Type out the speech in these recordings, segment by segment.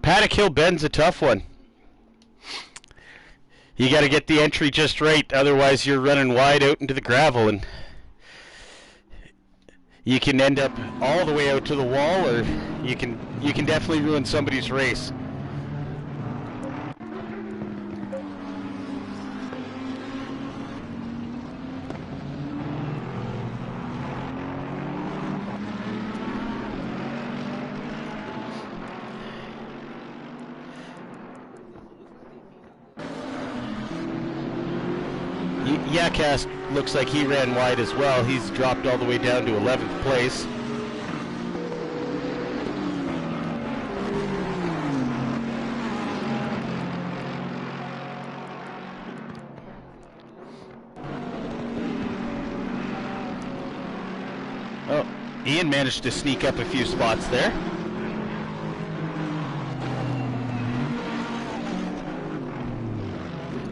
Paddock Hill Bend's a tough one. You got to get the entry just right, otherwise you're running wide out into the gravel, and you can end up all the way out to the wall, or you can definitely ruin somebody's race. Yacast looks like he ran wide as well. He's dropped all the way down to 11th place. Oh, Ian managed to sneak up a few spots there.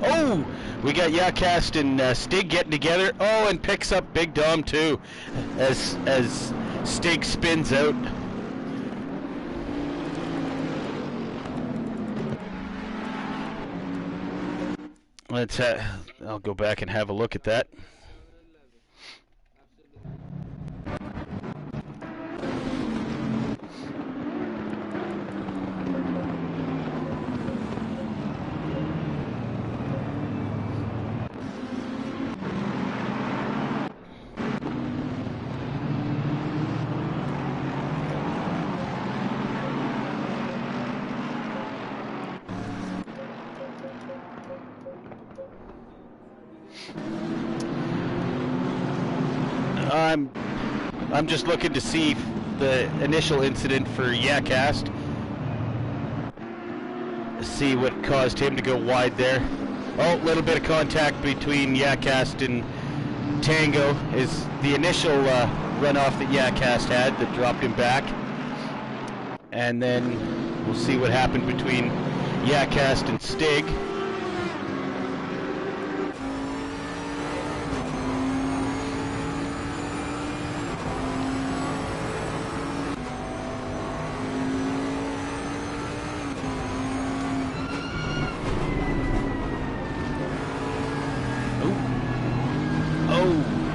Oh! We got Yacast and Stig getting together. Oh, and picks up Big Dom too, as Stig spins out. Let's. I'll go back and have a look at that. I'm just looking to see the initial incident for Yacast. See what caused him to go wide there. Oh, a little bit of contact between Yacast and Tango is the initial runoff that Yacast had that dropped him back. And then we'll see what happened between Yacast and Stig.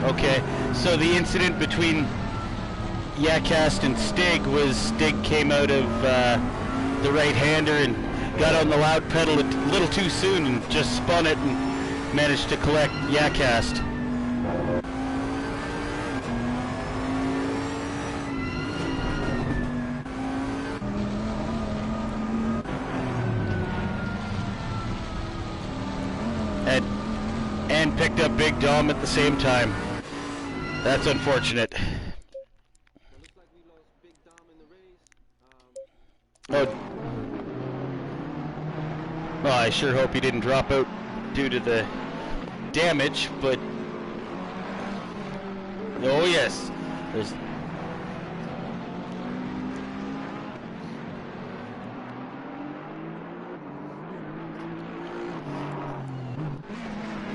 Okay, so the incident between Yacast and Stig was Stig came out of the right-hander and got on the loud pedal a little too soon and just spun it and managed to collect Yacast. And picked up Big Dom at the same time. That's unfortunate. Oh. Well, I sure hope he didn't drop out due to the damage, but... Oh, yes. There's...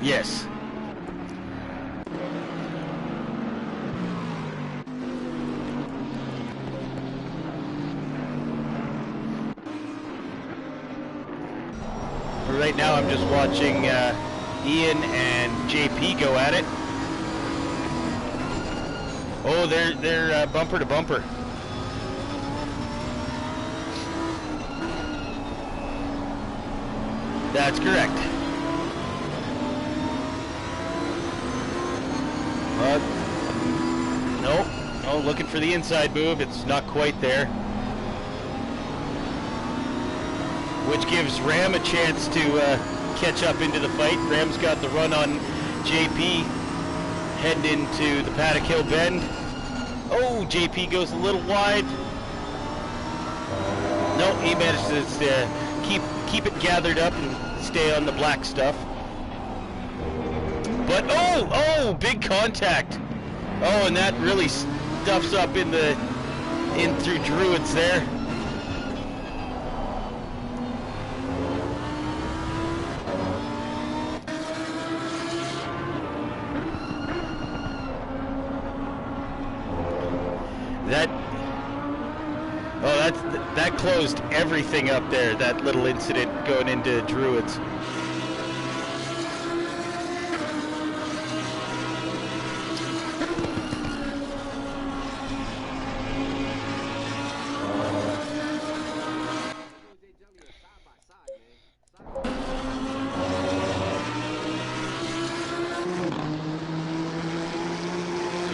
Yes. Right now I'm just watching Ian and JP go at it. Oh, they're bumper to bumper. That's correct. Nope. Oh, looking for the inside move. It's not quite there. Which gives Ram a chance to catch up into the fight. Ram's got the run on JP heading into the Paddock Hill Bend. Oh, JP goes a little wide. No, he manages to keep it gathered up and stay on the black stuff. But oh, big contact. Oh, and that really stuffs up in through Druids there. That closed everything up there, that little incident going into Druids.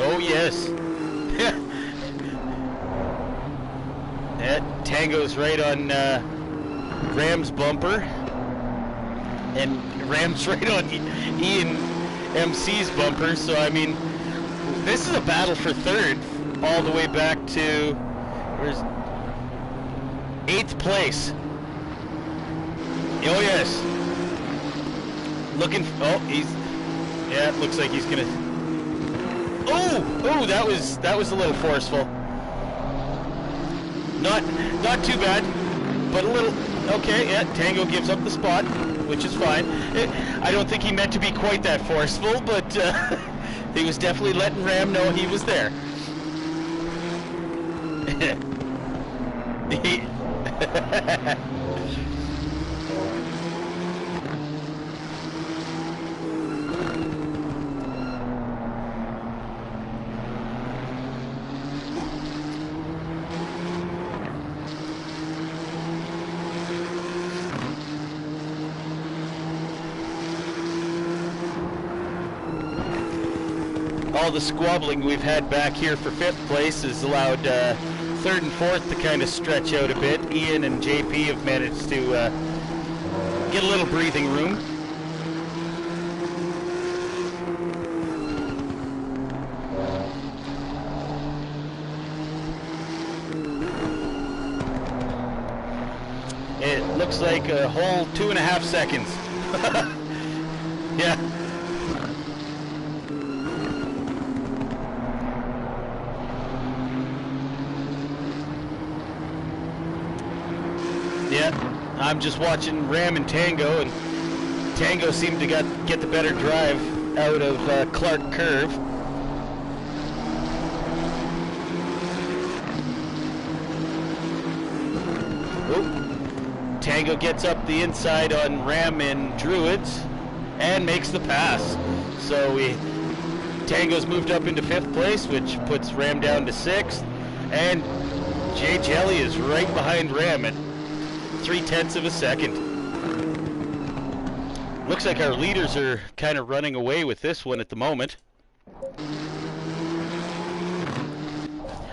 Oh yes. Tango's right on Ram's bumper, and Ram's right on Ian MC's bumper, so I mean, this is a battle for third, all the way back to, where's 8th place. Oh yes. Yeah, it looks like he's gonna, oh, that was a little forceful. Not too bad, but a little, okay, yeah, Tango gives up the spot, which is fine. I don't think he meant to be quite that forceful, but he was definitely letting Ram know he was there. All the squabbling we've had back here for 5th place has allowed 3rd and 4th to kind of stretch out a bit. Ian and JP have managed to get a little breathing room. It looks like a whole 2.5 seconds. Yeah. Yeah, I'm just watching Ram and Tango, and Tango seemed to get the better drive out of Clark Curve. Oop. Tango gets up the inside on Ram and Druids and makes the pass. So Tango's moved up into 5th place, which puts Ram down to 6th, and Jay Jelly is right behind Ram at 0.3 of a second. Looks like our leaders are kind of running away with this one at the moment.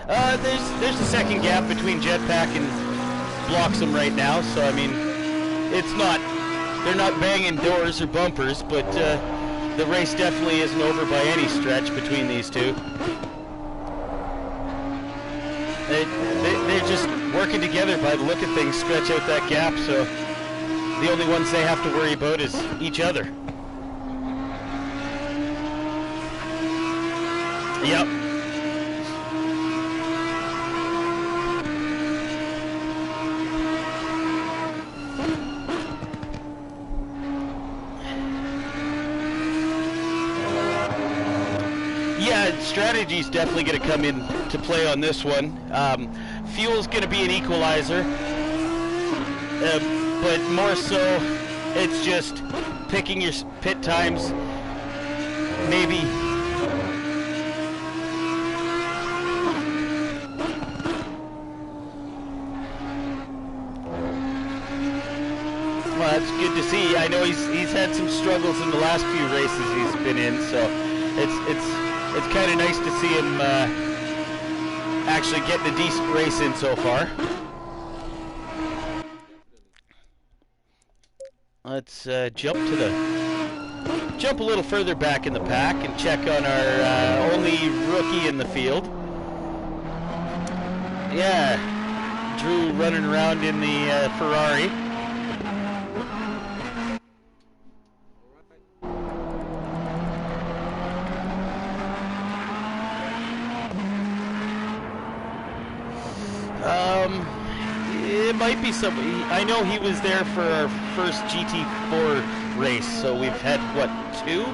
There's a second gap between Jetpack and Bloxham right now, so I mean, they're not banging doors or bumpers, but the race definitely isn't over by any stretch between these two. They're just working together by the look of things, stretch out that gap, so the only ones they have to worry about is each other. Yep. Yeah, strategy's definitely going to come into play on this one. Fuel's going to be an equalizer, but more so, it's just picking your pit times. Maybe. Well, that's good to see. I know he's had some struggles in the last few races he's been in, so it's kind of nice to see him actually getting a decent race in so far. Let's jump a little further back in the pack and check on our only rookie in the field. Yeah, Drew running around in the Ferrari. It might be somebody. I know he was there for our first GT4 race, so we've had, what, 2?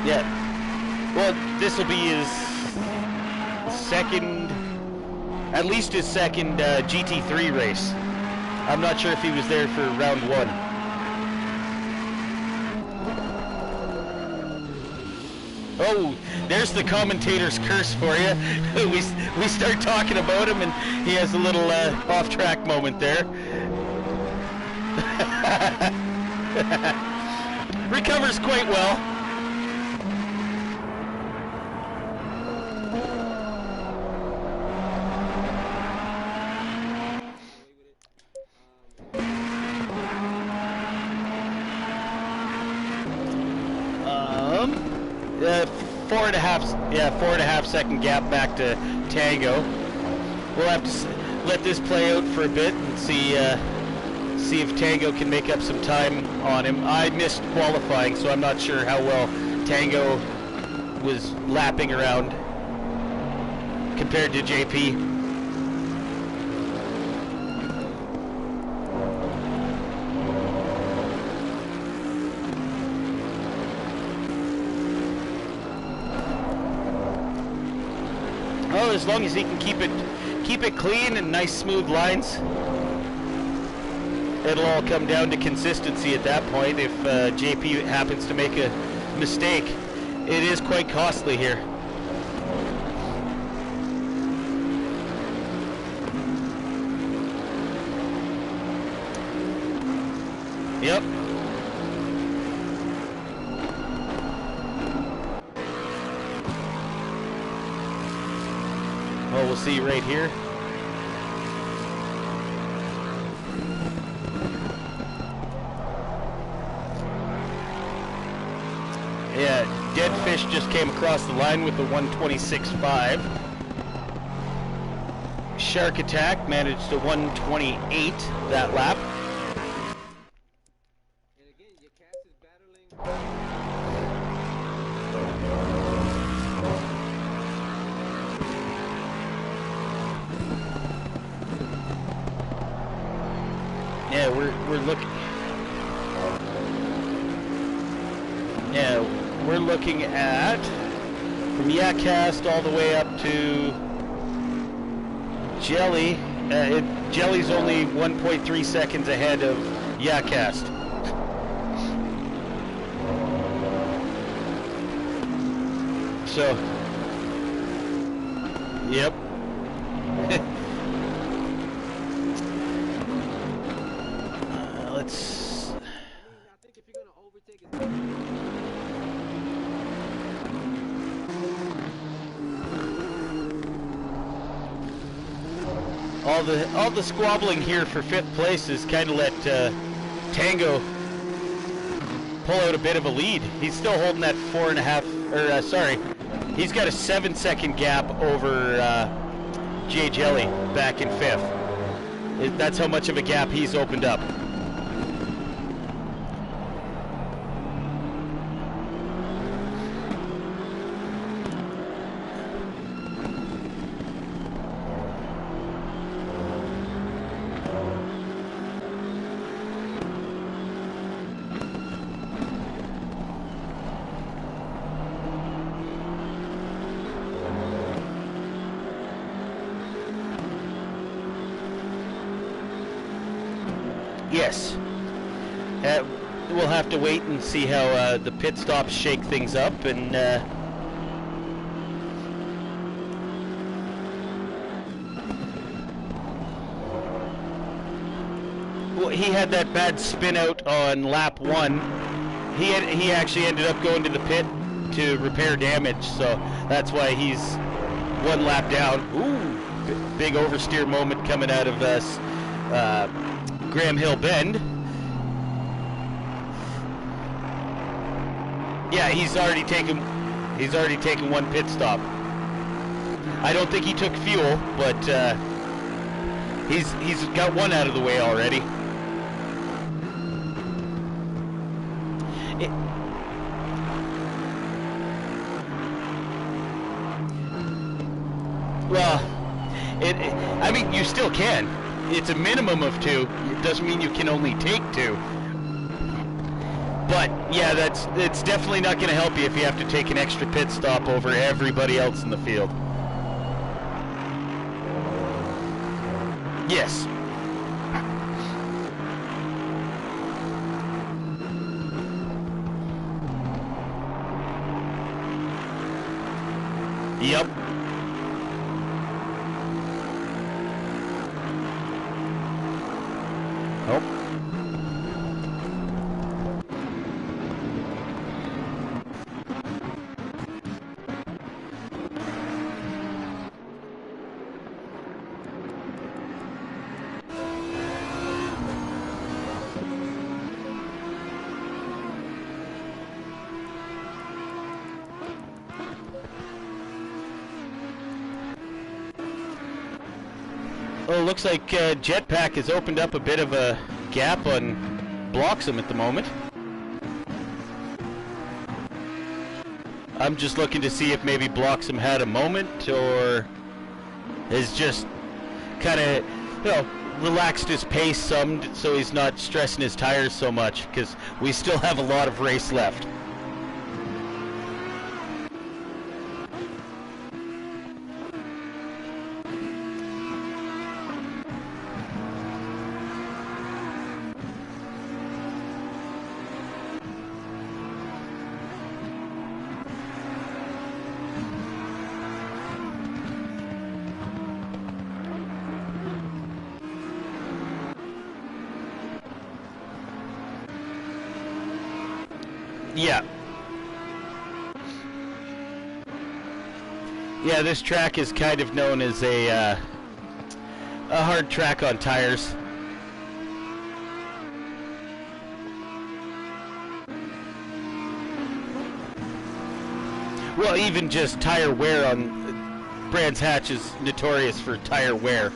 Yeah. Well, this will be his second, at least his second GT3 race. I'm not sure if he was there for round 1. Oh, there's the commentator's curse for you. we start talking about him and he has a little off-track moment there. Recovers quite well. Four and a half second gap back to Tango. We'll have to let this play out for a bit and see if Tango can make up some time on him. I missed qualifying, so I'm not sure how well Tango was lapping around compared to JP. Oh, as long as he can keep it clean and nice smooth lines, it'll all come down to consistency at that point. If JP happens to make a mistake, it is quite costly here. Yep. Well, we'll see right here. Yeah, Dead Fish just came across the line with a 126.5. Shark Attack managed a 128 that lap. And again, your cast is battling. Yeah, we're looking. Yeah, we're looking at from Yakcast all the way up to Jelly. Jelly's only 1.3 seconds ahead of Yakcast. So, yep. Let's. All the squabbling here for 5th place is kind of let Tango pull out a bit of a lead. He's still holding that 4.5, or sorry, he's got a 7-second gap over J Jelly back in 5th. That's how much of a gap he's opened up. Yes. We'll have to wait and see how the pit stops shake things up, and well, he had that bad spin out on lap 1. He actually ended up going to the pit to repair damage, so that's why he's 1 lap down. Ooh, big oversteer moment coming out of us. Graham Hill Bend. Yeah, he's already taken 1 pit stop. I don't think he took fuel, but he's got 1 out of the way already. I mean, you still can. It's a minimum of 2. It doesn't mean you can only take 2. But yeah, it's definitely not going to help you if you have to take an extra pit stop over everybody else in the field. Yes. Yep. Oh. Well, it looks like Jetpack has opened up a bit of a gap on Bloxham at the moment. I'm just looking to see if maybe Bloxham had a moment or has just kind of, you know, relaxed his pace some so he's not stressing his tires so much, because we still have a lot of race left. Yeah. Yeah, this track is kind of known as a hard track on tires. Well, even just tire wear on Brandshatch is notorious for tire wear.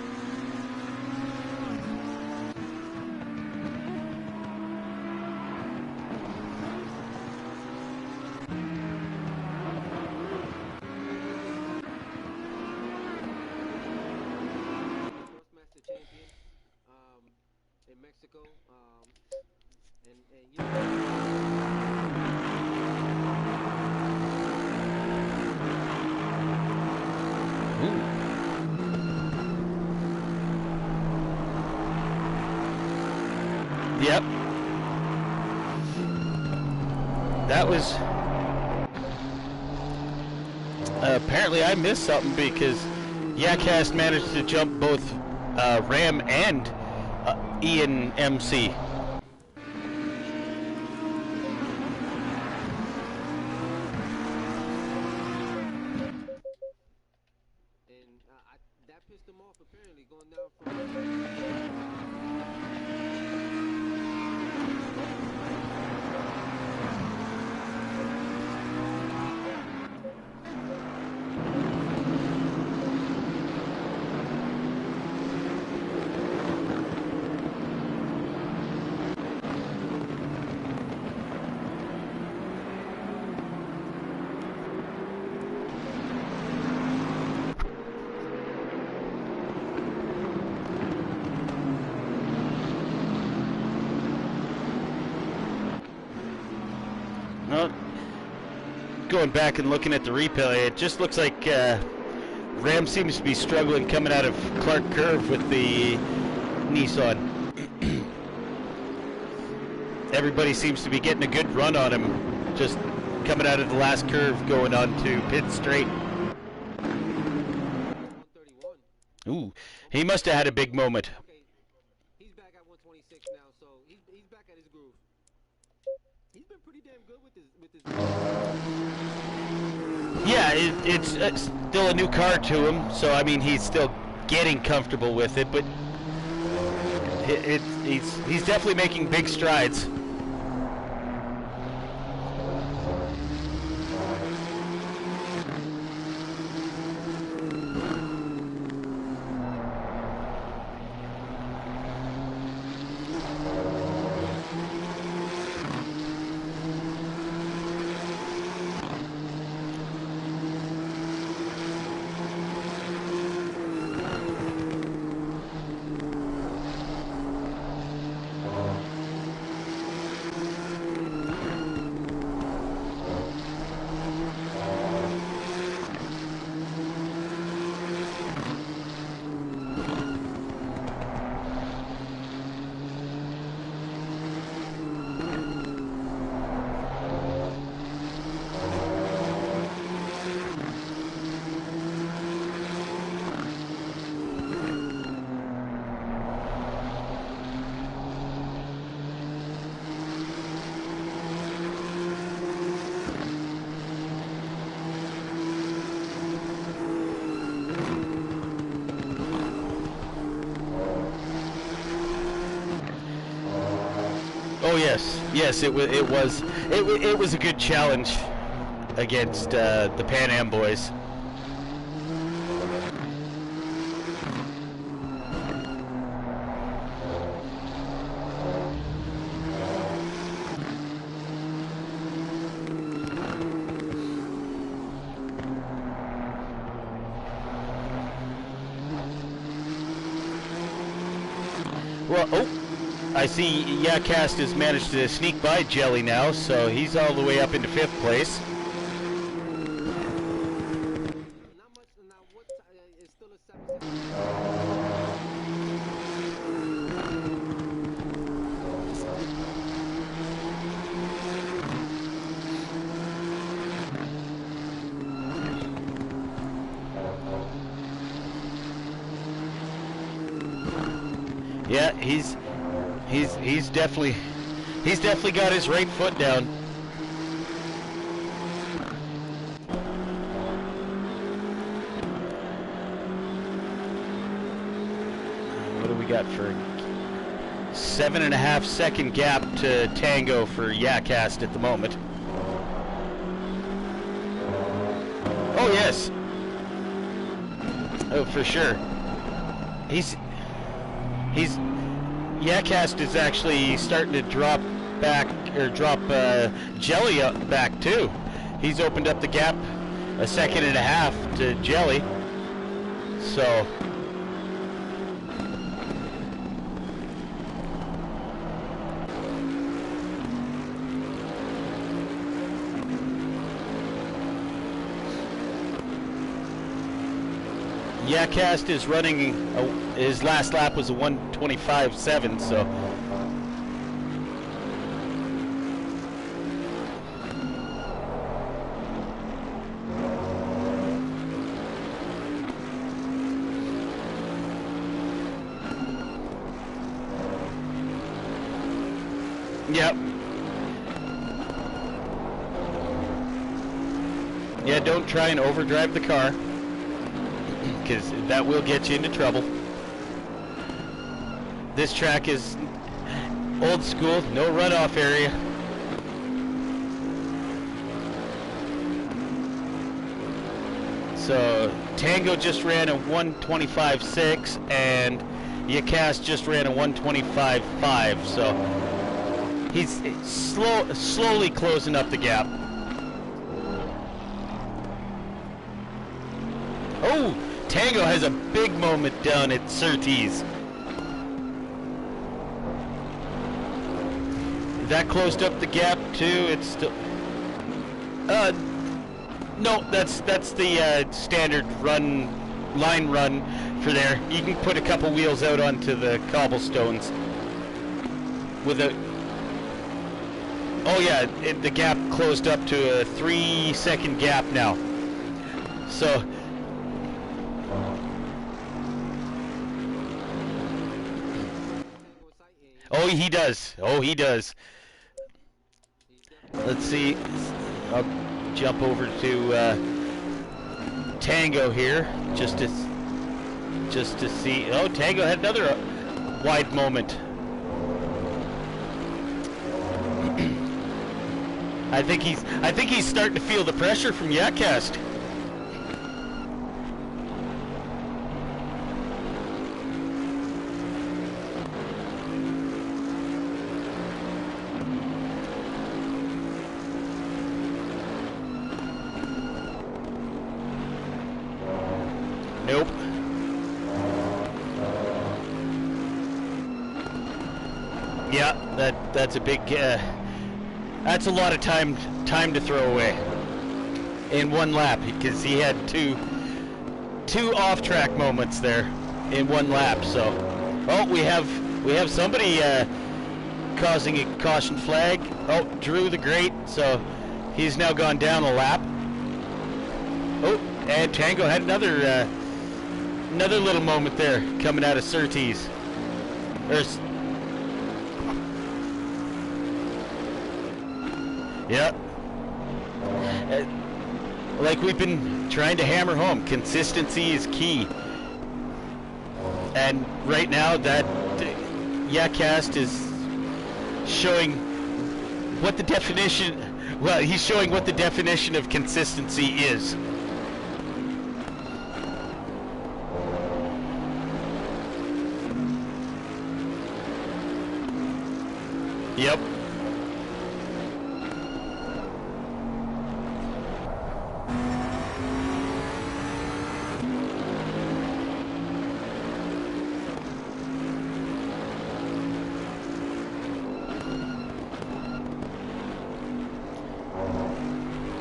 In Mexico, and you know. Yep. That was... apparently I missed something because Yakast managed to jump both Ram and Ian MC. And that pissed him off apparently going down from... Well, going back and looking at the replay, it just looks like Ram seems to be struggling coming out of Clark Curve with the Nissan. Everybody seems to be getting a good run on him, just coming out of the last curve going on to pit straight. 131. Ooh, he must have had a big moment. Okay, he's back at 126 now, so he's back at his groove. He's been pretty damn good with his Yeah, it's still a new car to him, so I mean he's still getting comfortable with it, but he's definitely making big strides. Oh yes, yes, it was a good challenge against the Pan Am boys. Well, oh, I see Yacast has managed to sneak by Jelly now, so he's all the way up into 5th place. Not much. Now, what? It's still a 7-second. Yeah, he's definitely got his right foot down. What do we got for 7.5 second gap to Tango for Yacast at the moment? Oh yes. Oh, for sure. Yacast is actually starting to drop back, or drop Jelly up back too. He's opened up the gap 1.5 seconds to Jelly. So Yacast is running, his last lap was a 1:25.7, so. Yep. Yeah, don't try and overdrive the car, because that will get you into trouble. This track is old school, no runoff area. So Tango just ran a 1:25.6 and Yacast just ran a 1:25.5. So he's slowly closing up the gap. Oh, Tango has a big moment down at Surtees. That closed up the gap too. It's still. No, that's the standard line run for there. You can put a couple wheels out onto the cobblestones with a. Oh yeah, the gap closed up to a 3-second gap now. So. Oh, he does. Oh, he does. Let's see. I'll jump over to Tango here, just to see. Oh, Tango had another wide moment. I think he's starting to feel the pressure from Yacast. Nope. Yeah, that's a big. That's a lot of time to throw away in one lap, because he had two off-track moments there in one lap. So, oh, we have somebody causing a caution flag. Oh, Drew the Great. So he's now gone down a lap. Oh, and Tango had another little moment there coming out of Surtees. Yeah. Like we've been trying to hammer home, consistency is key. And right now, that Yacast is showing what the definition, well, he's showing what the definition of consistency is. Yep.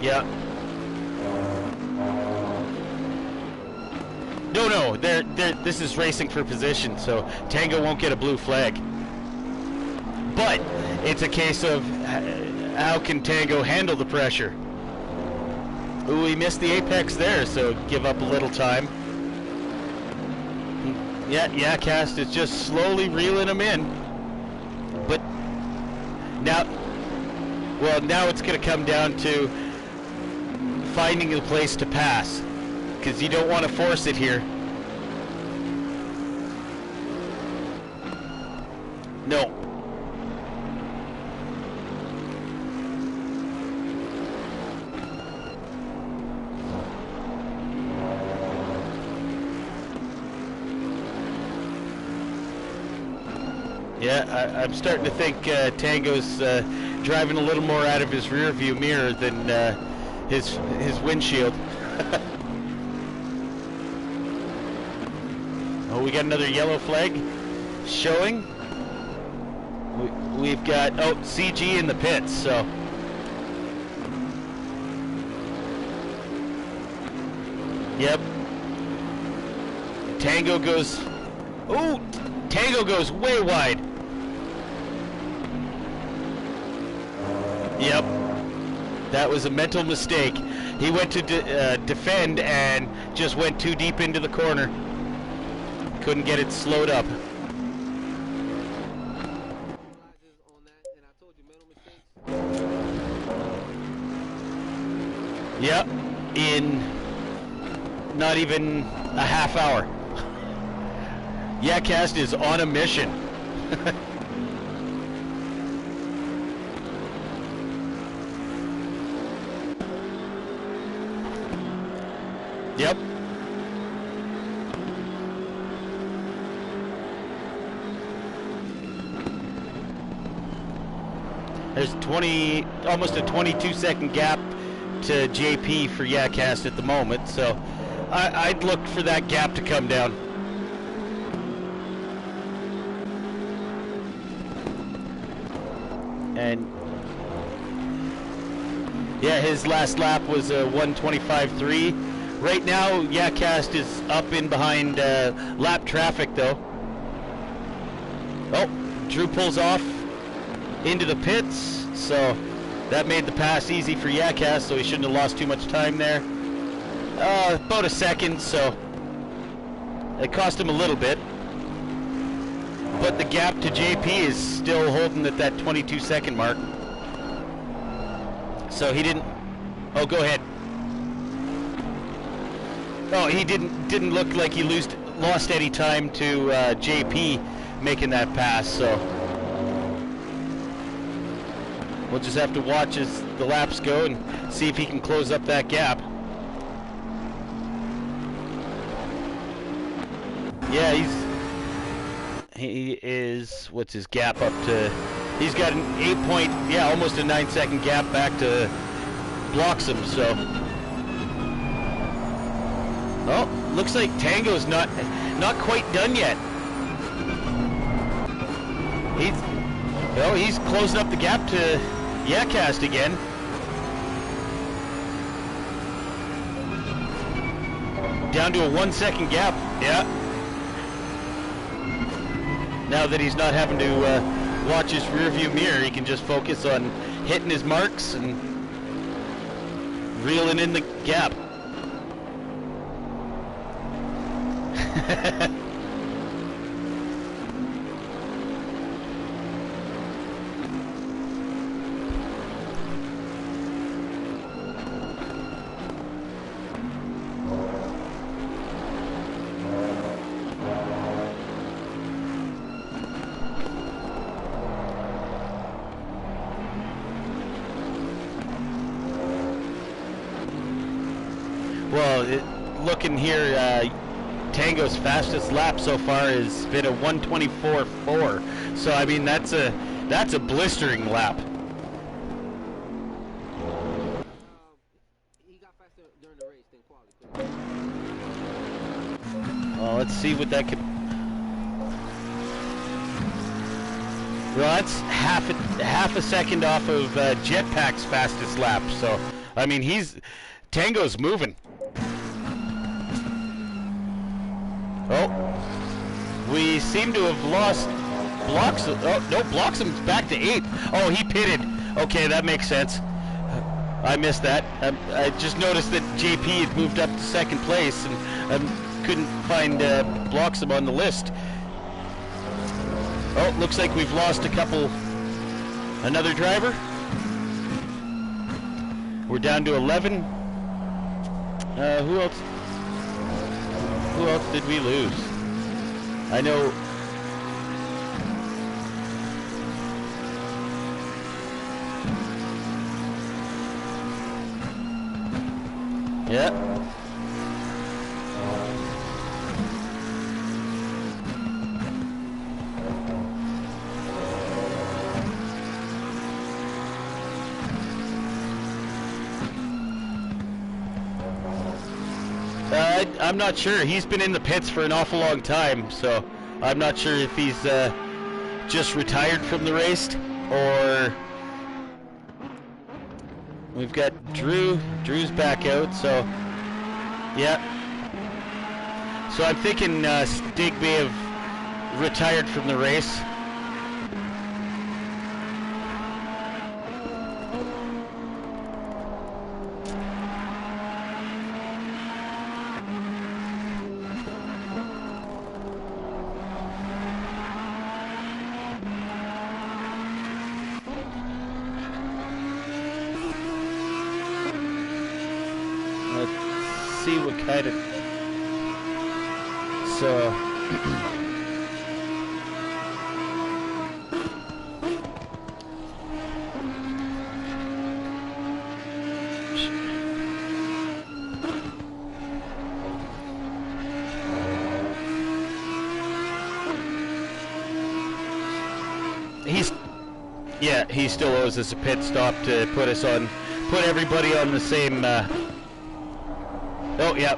Yeah. No, this is racing for position, so Tango won't get a blue flag. But it's a case of how can Tango handle the pressure? Ooh, he missed the apex there, so give up a little time. Yeah, Cast is just slowly reeling him in. But now, well, now it's going to come down to finding a place to pass, because you don't want to force it here. No. Yeah, I'm starting to think Tango's driving a little more out of his rear view mirror than his windshield. Oh, we got another yellow flag showing. We've got, oh, CG in the pits, so. Yep. Tango goes, oh, Tango goes way wide. Yep. That was a mental mistake. He went to defend and just went too deep into the corner. Couldn't get it slowed up. Yep, in not even a half hour. Cast is on a mission. Yep. There's almost a 22-second gap to JP for Cast at the moment, so I'd look for that gap to come down. And yeah, his last lap was a 1:25.3. Right now, Cast is up in behind lap traffic though. Oh, Drew pulls off into the pits, so that made the pass easy for Cast, so he shouldn't have lost too much time there. About a second, so it cost him a little bit. But the gap to JP is still holding at that 22-second mark. So he didn't, oh, go ahead. Oh, he didn't look like he lost any time to JP making that pass, so we'll just have to watch as the laps go and see if he can close up that gap. Yeah, he is, what's his gap up to? He's got an 8 almost a 9-second gap back to Bloxham, so. Oh, looks like Tango's not quite done yet. He's closing up the gap to Cast again. Down to a 1-second gap, yeah. Now that he's not having to watch his rear view mirror, he can just focus on hitting his marks and reeling in the gap. looking here, Tango's fastest lap so far has been a 1:24.4. So I mean that's a blistering lap. He got faster during the race than quality. Well, let's see what that could. Well, that's half a second off of Jetpack's fastest lap. So I mean Tango's moving. Oh, we seem to have lost Bloxham. Oh, no, Bloxham's back to 8th. Oh, he pitted. Okay, that makes sense. I missed that. I just noticed that JP had moved up to 2nd place and couldn't find Bloxham on the list. Oh, looks like we've lost another driver. We're down to 11. Who else? Who else did we lose? I know. Yeah. I'm not sure. He's been in the pits for an awful long time, so I'm not sure if he's just retired from the race or we've got Drew. Drew's back out, so yeah. So I'm thinking Stig may have retired from the race. See what kind of he still owes us a pit stop to put everybody on the same oh, yeah.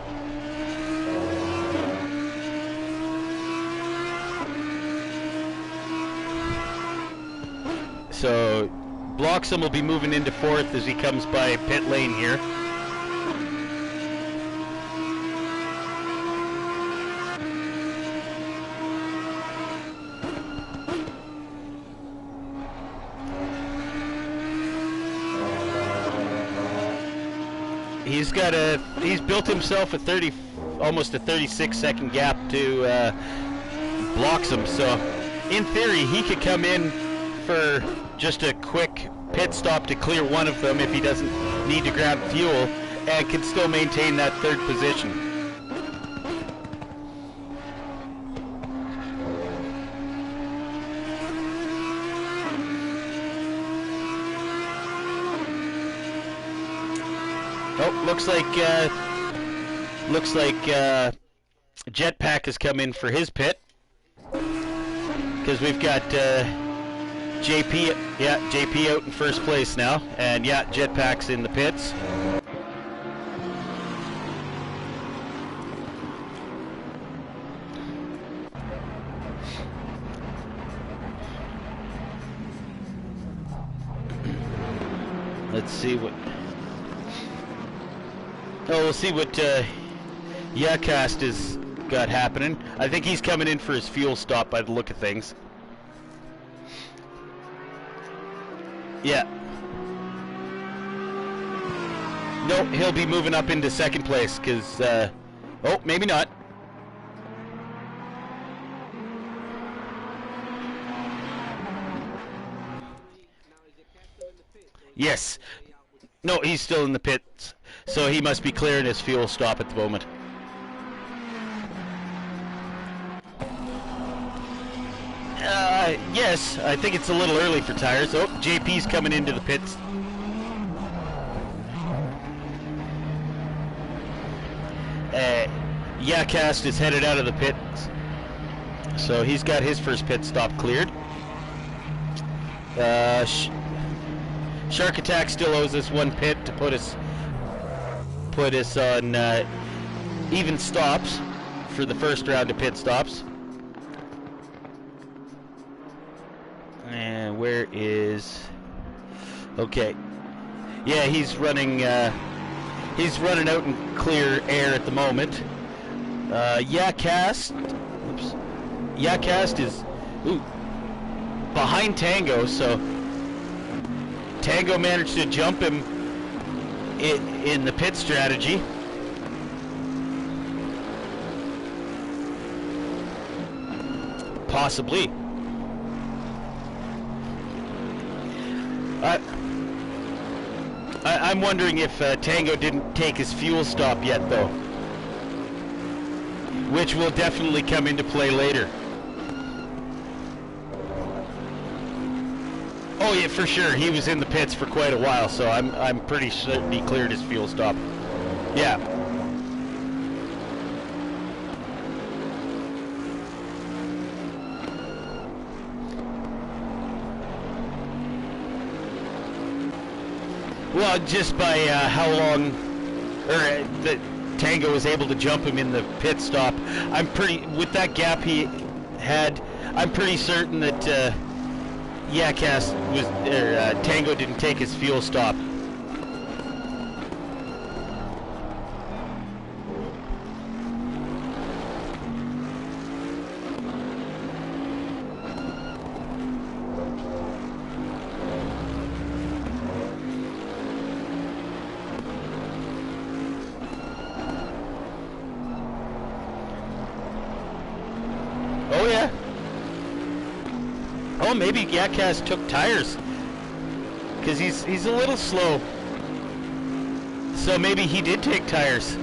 So, Bloxham will be moving into 4th as he comes by pit lane here. He's built himself almost a 36-second gap to Bloxham. So, in theory, he could come in for just a quick pit stop to clear one of them if he doesn't need to grab fuel, and can still maintain that 3rd position. Oh, looks like Jetpack has come in for his pit because we've got JP out in 1st place now, and yeah, Jetpack's in the pits. Let's see what. Oh, we'll see what Yakast has got happening. I think he's coming in for his fuel stop by the look of things. Yeah. No, he'll be moving up into 2nd place because, oh, maybe not. Yes. No, he's still in the pits. So he must be clearing his fuel stop at the moment. Yes, I think it's a little early for tires. Oh, JP's coming into the pits. Yakast is headed out of the pit, so he's got his first pit stop cleared. Shark Attack still owes us one pit to put us on even stops for the first round of pit stops. And where is? Okay, yeah, he's running out in clear air at the moment. Yakast is behind Tango, so Tango managed to jump him in the pit strategy. Possibly. I'm wondering if Tango didn't take his fuel stop yet, though, which will definitely come into play later. Oh yeah, for sure. He was in the pits for quite a while, so I'm pretty certain he cleared his fuel stop. Yeah. Well, just by how long, that Tango was able to jump him in the pit stop, with that gap he had, I'm pretty certain that Tango didn't take his fuel stop. Oh yeah. Oh, maybe Yakast took tires, because he's a little slow. So maybe he did take tires.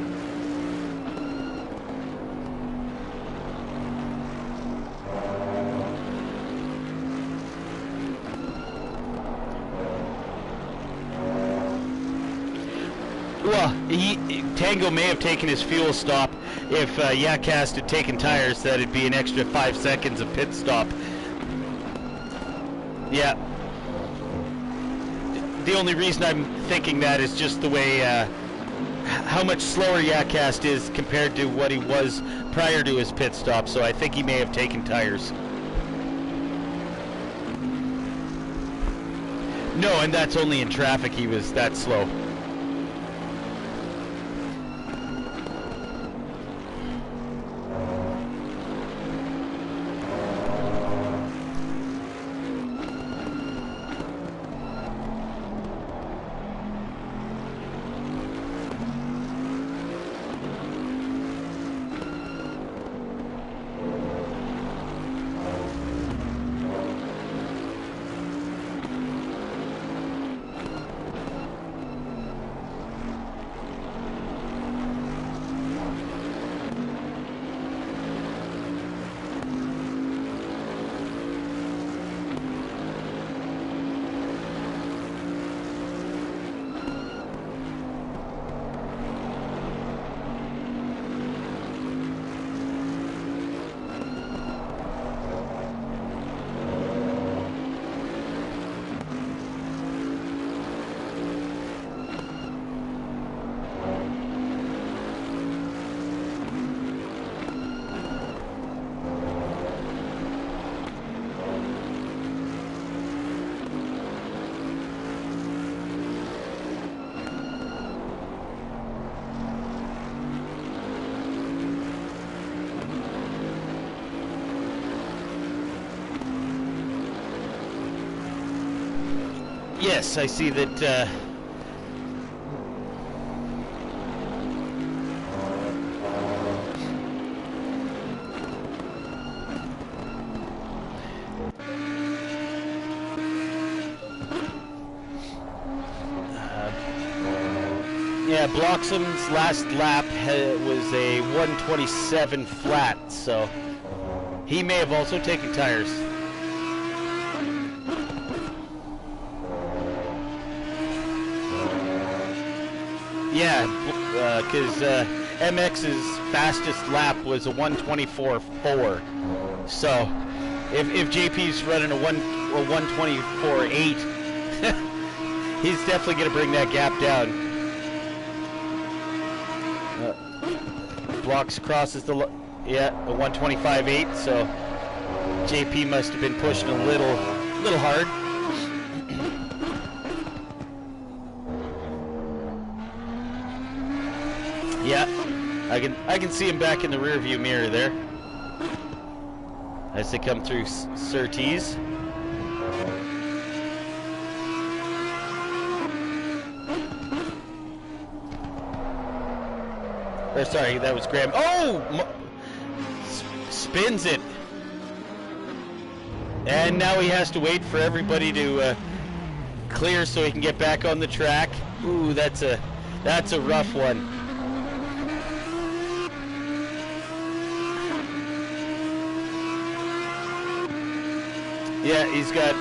Well, Tango may have taken his fuel stop. If Yakast had taken tires, that'd be an extra 5 seconds of pit stop. Yeah. The only reason I'm thinking that is just the way how much slower Yakast is compared to what he was prior to his pit stop. So I think he may have taken tires. No, and that's only in traffic he was that slow. Yes, I see that. Yeah, Bloxham's last lap was a 127 flat, so he may have also taken tires. Yeah, because MX's fastest lap was a 1:24.4. So if JP's running a 1:24.8, he's definitely going to bring that gap down. Blocks crosses the, a 1:25.8. So JP must have been pushing a little hard. Yeah, I can see him back in the rearview mirror there as they come through Surtees. Or sorry, that was Graham. Oh, spins it, and now he has to wait for everybody to clear so he can get back on the track. Ooh, that's a rough one. Yeah, he's got.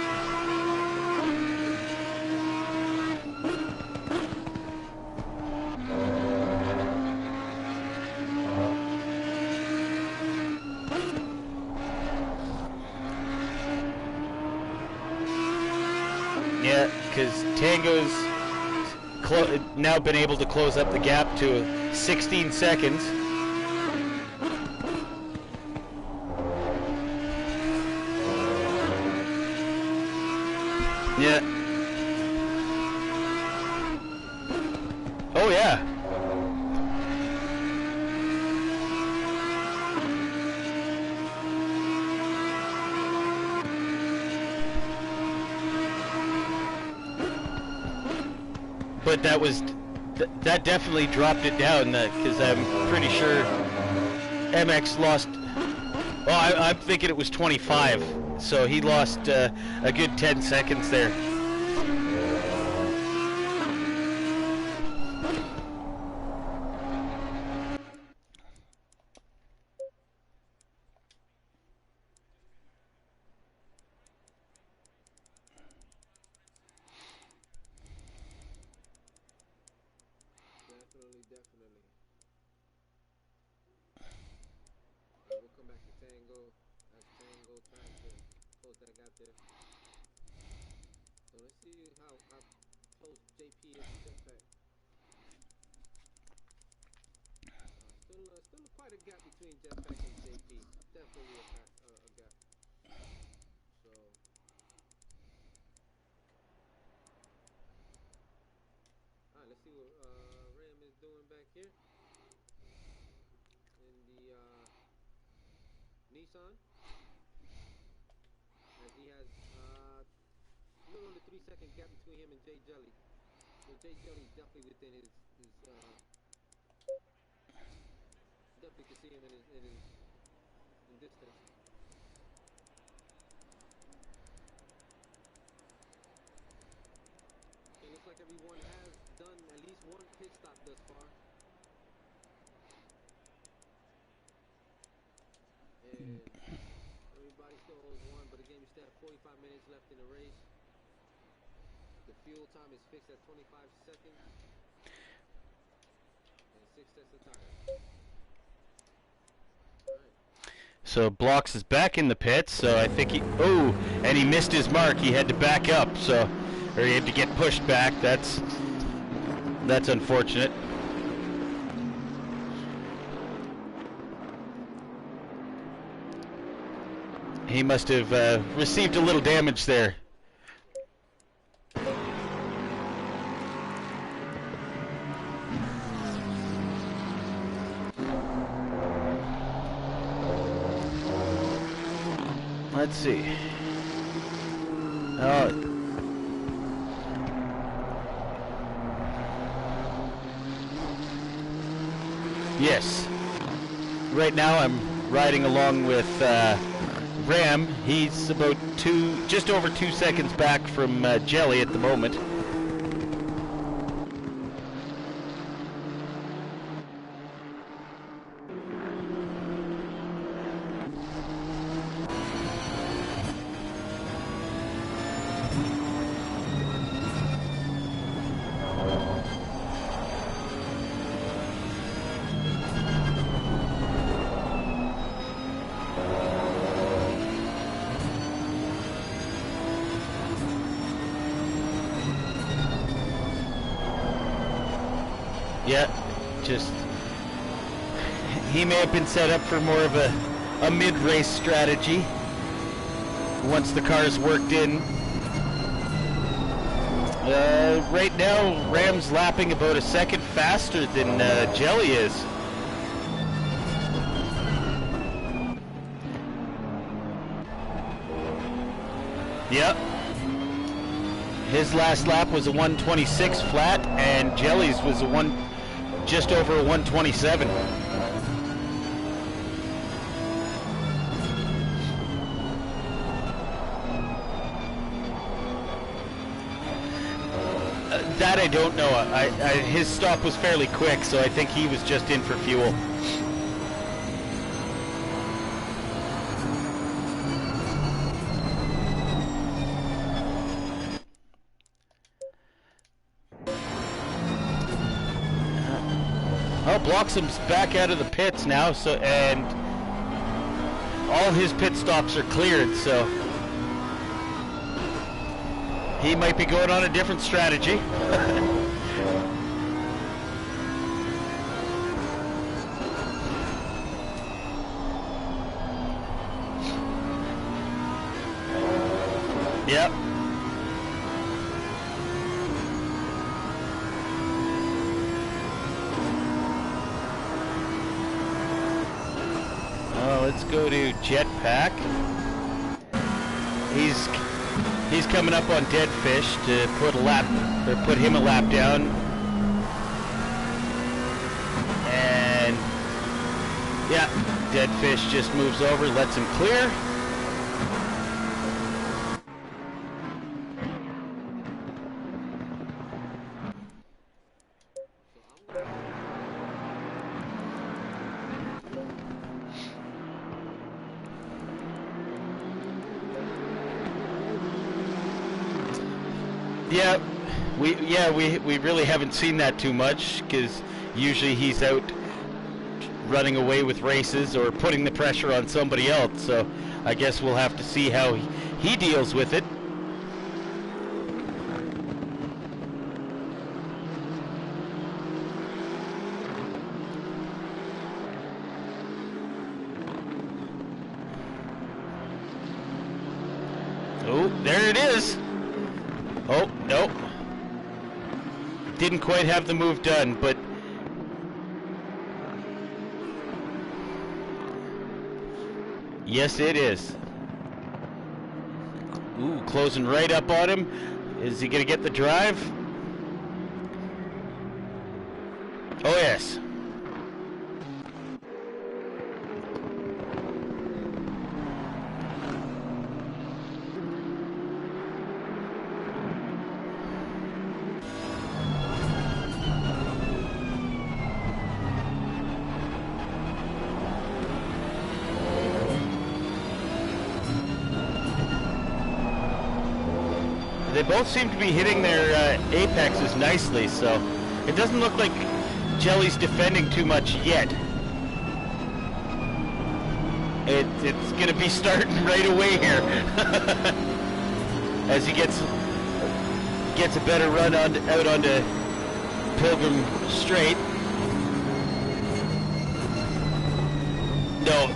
Yeah, because Tango's now been able to close up the gap to 16 seconds. Yeah. Oh, yeah. But that was, that definitely dropped it down, because I'm pretty sure MX lost, well, I'm thinking it was 25. So he lost a good 10 seconds there. Definitely. We'll come back to Tango. As Tango tries to close that gap there. So let's see how close JP is to Jetpack. Still quite a gap between Jetpack and JP. Definitely a gap. So alright, let's see what Ram is doing back here in the Nissan, as he has a little under 3 second gap between him and Jay Jelly. So Jay Jelly is definitely within his definitely can see him in distance. It looks like everyone has done at least one pit stop thus far. And everybody still owes one, but again, we still have 45 minutes left in the race. The fuel time is fixed at 25 seconds. And 6 sets of tires. So Blocks is back in the pits, so I think he, oh, and he missed his mark. He had to back up, so, or he had to get pushed back. That's unfortunate. He must have received a little damage there. Let's see. Yes. Right now I'm riding along with Ram. He's about just over 2 seconds back from Jelly at the moment. Yeah, just he may have been set up for more of a mid-race strategy once the car's worked in. Right now, Ram's lapping about a second faster than Jelly is. Yep. His last lap was a 126 flat, and Jelly's was just over a 127. That I don't know. His stop was fairly quick, so I think he was just in for fuel. Oh, Bloxham's back out of the pits now, so and all his pit stops are cleared, so he might be going on a different strategy. Yep. Let's go to Jetpack. He's coming up on Dead Fish to put him a lap down. And yeah, Dead Fish just moves over, lets him clear. We really haven't seen that too much, because usually he's out running away with races or putting the pressure on somebody else, so I guess we'll have to see how he deals with it. Oh, there it is. Oh, no. Didn't quite have the move done, but yes, it is. Ooh, closing right up on him. Is he going to get the drive? Oh, yes. They both seem to be hitting their apexes nicely, so it doesn't look like Jelly's defending too much yet. It's going to be starting right away here as he gets a better run out onto Pilgrim Straight. No,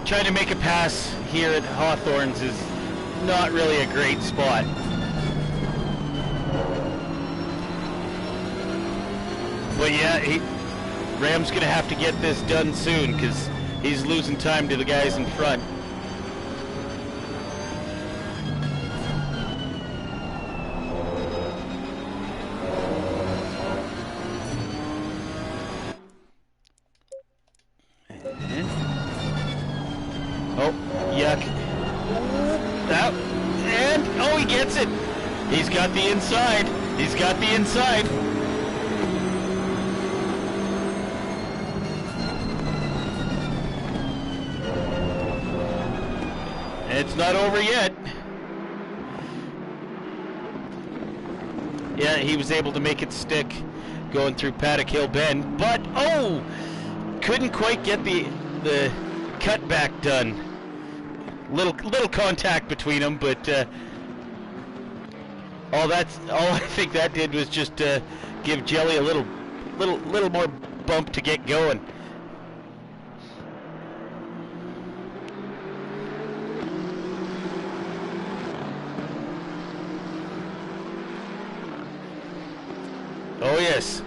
trying to make a pass here at Hawthorne's is not really a great spot. But yeah, Ram's going to have to get this done soon, because he's losing time to the guys in front. Oh, yuck. And, oh, he gets it. He's got the inside. He's got the inside. It's not over yet. Yeah, he was able to make it stick going through Paddock Hill Bend, but oh, couldn't quite get the cutback done. Little contact between them, but all I think that did was just give Jelly a little little more bump to get going. Oh yes.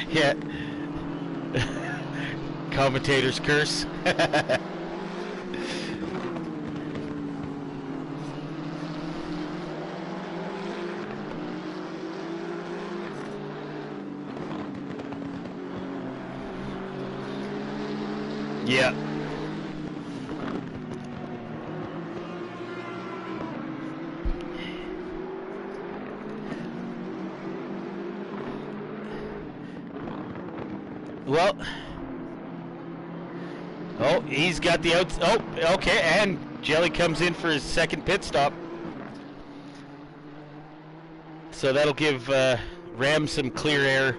Yeah. Commentator's curse. Yeah. Well, oh, he's got the outs. Oh, okay, and Jelly comes in for his second pit stop. So that'll give Ram some clear air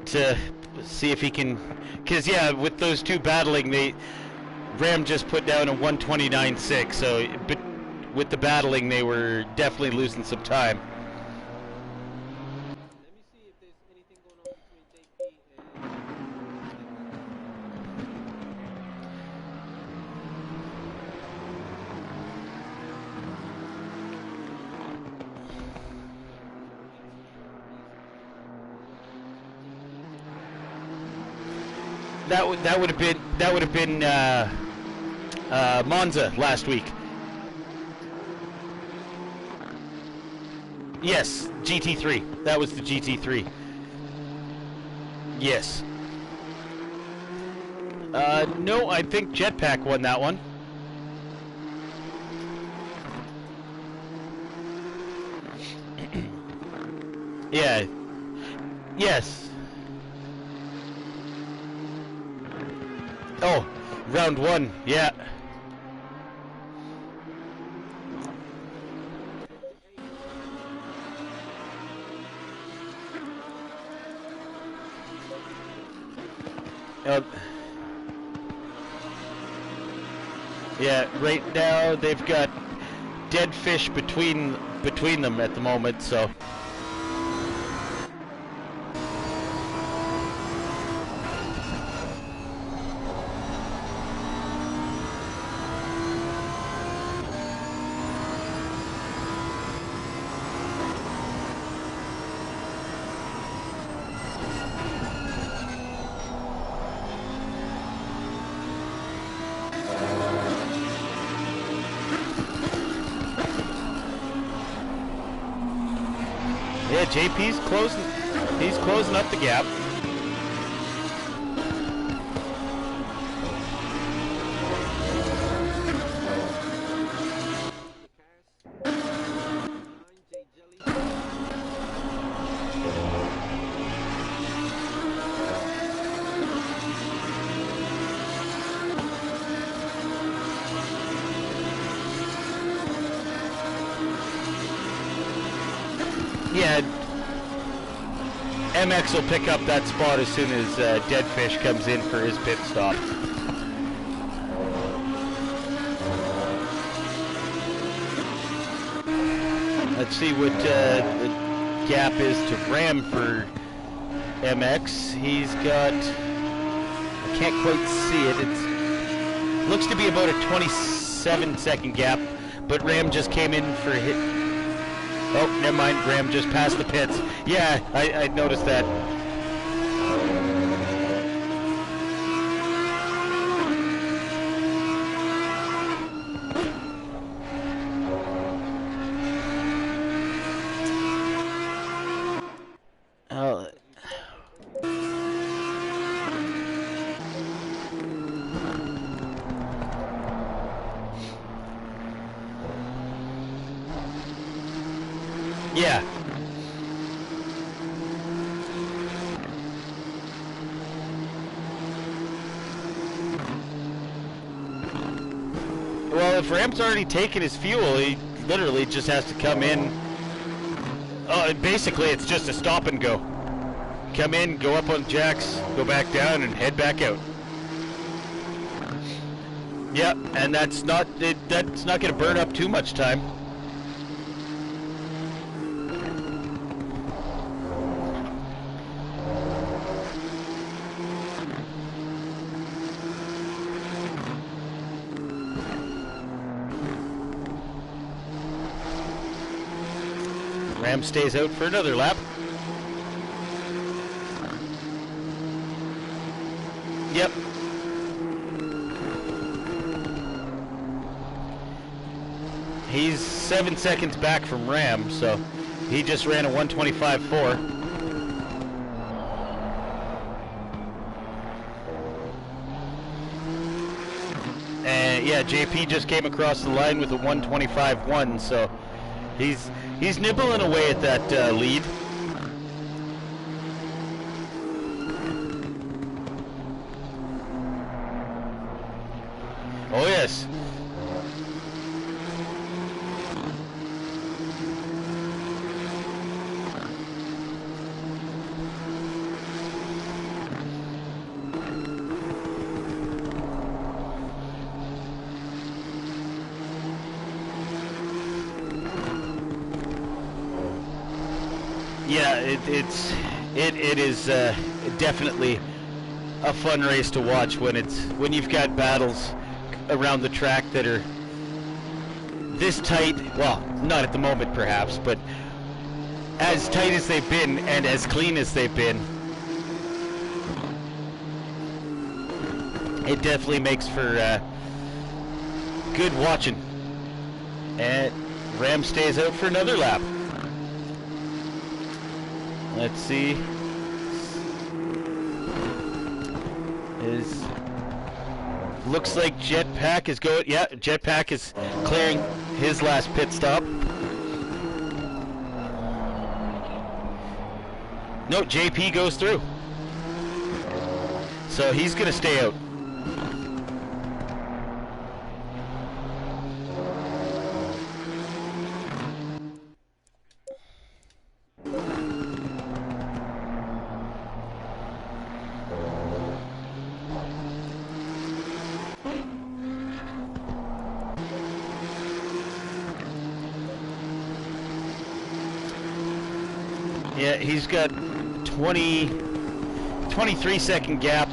to see if he can. Because, yeah, with those two battling, Ram just put down a 129.6. So, but with the battling, they were definitely losing some time. Let me see if there's anything going on between JP and. That would have been Monza last week. Yes, GT3. That was the GT3. Yes. No, I think Jetpack won that one. Yeah. Yes. Oh, round one, yeah. Yeah, right now they've got dead fish between them at the moment, so. Yeah, JP's closing. He's closing up the gap. Yeah, MX will pick up that spot as soon as Deadfish comes in for his pit stop. Let's see what the gap is to Ram for MX. He's got, I can't quite see it. It looks to be about a 27-second gap, but Ram just came in for hit. Oh, never mind. Ram just passed the pits. Yeah, I noticed that. Yeah. Well, if Ram's already taken his fuel, he literally just has to come in. Basically, it's just a stop and go. Come in, go up on jacks, go back down, and head back out. Yep, and that's not going to burn up too much time. Ram stays out for another lap. Yep. He's 7 seconds back from Ram, so he just ran a 1:25.4. And yeah, JP just came across the line with a 1:25.1, so he's nibbling away at that lead. Oh yes. Yeah, it is definitely a fun race to watch when you've got battles around the track that are this tight. Well, not at the moment perhaps, but as tight as they've been and as clean as they've been. It definitely makes for good watching. And Ram stays out for another lap. Let's see. Looks like Jetpack is going. Yeah, Jetpack is clearing his last pit stop. No, JP goes through. So he's going to stay out. Yeah, he's got 23-second gap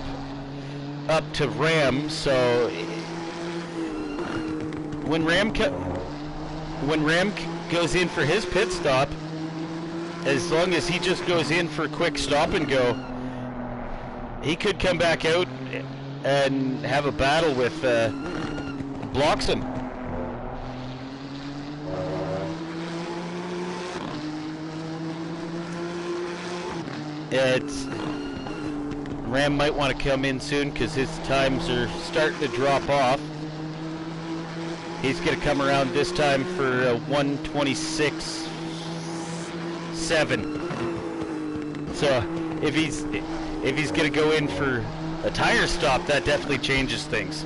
up to Ram, so when Ram goes in for his pit stop, as long as he just goes in for a quick stop and go, he could come back out and have a battle with Bloxham. Ram might want to come in soon because his times are starting to drop off. He's going to come around this time for a 1:26.7. So if he's going to go in for a tire stop, that definitely changes things.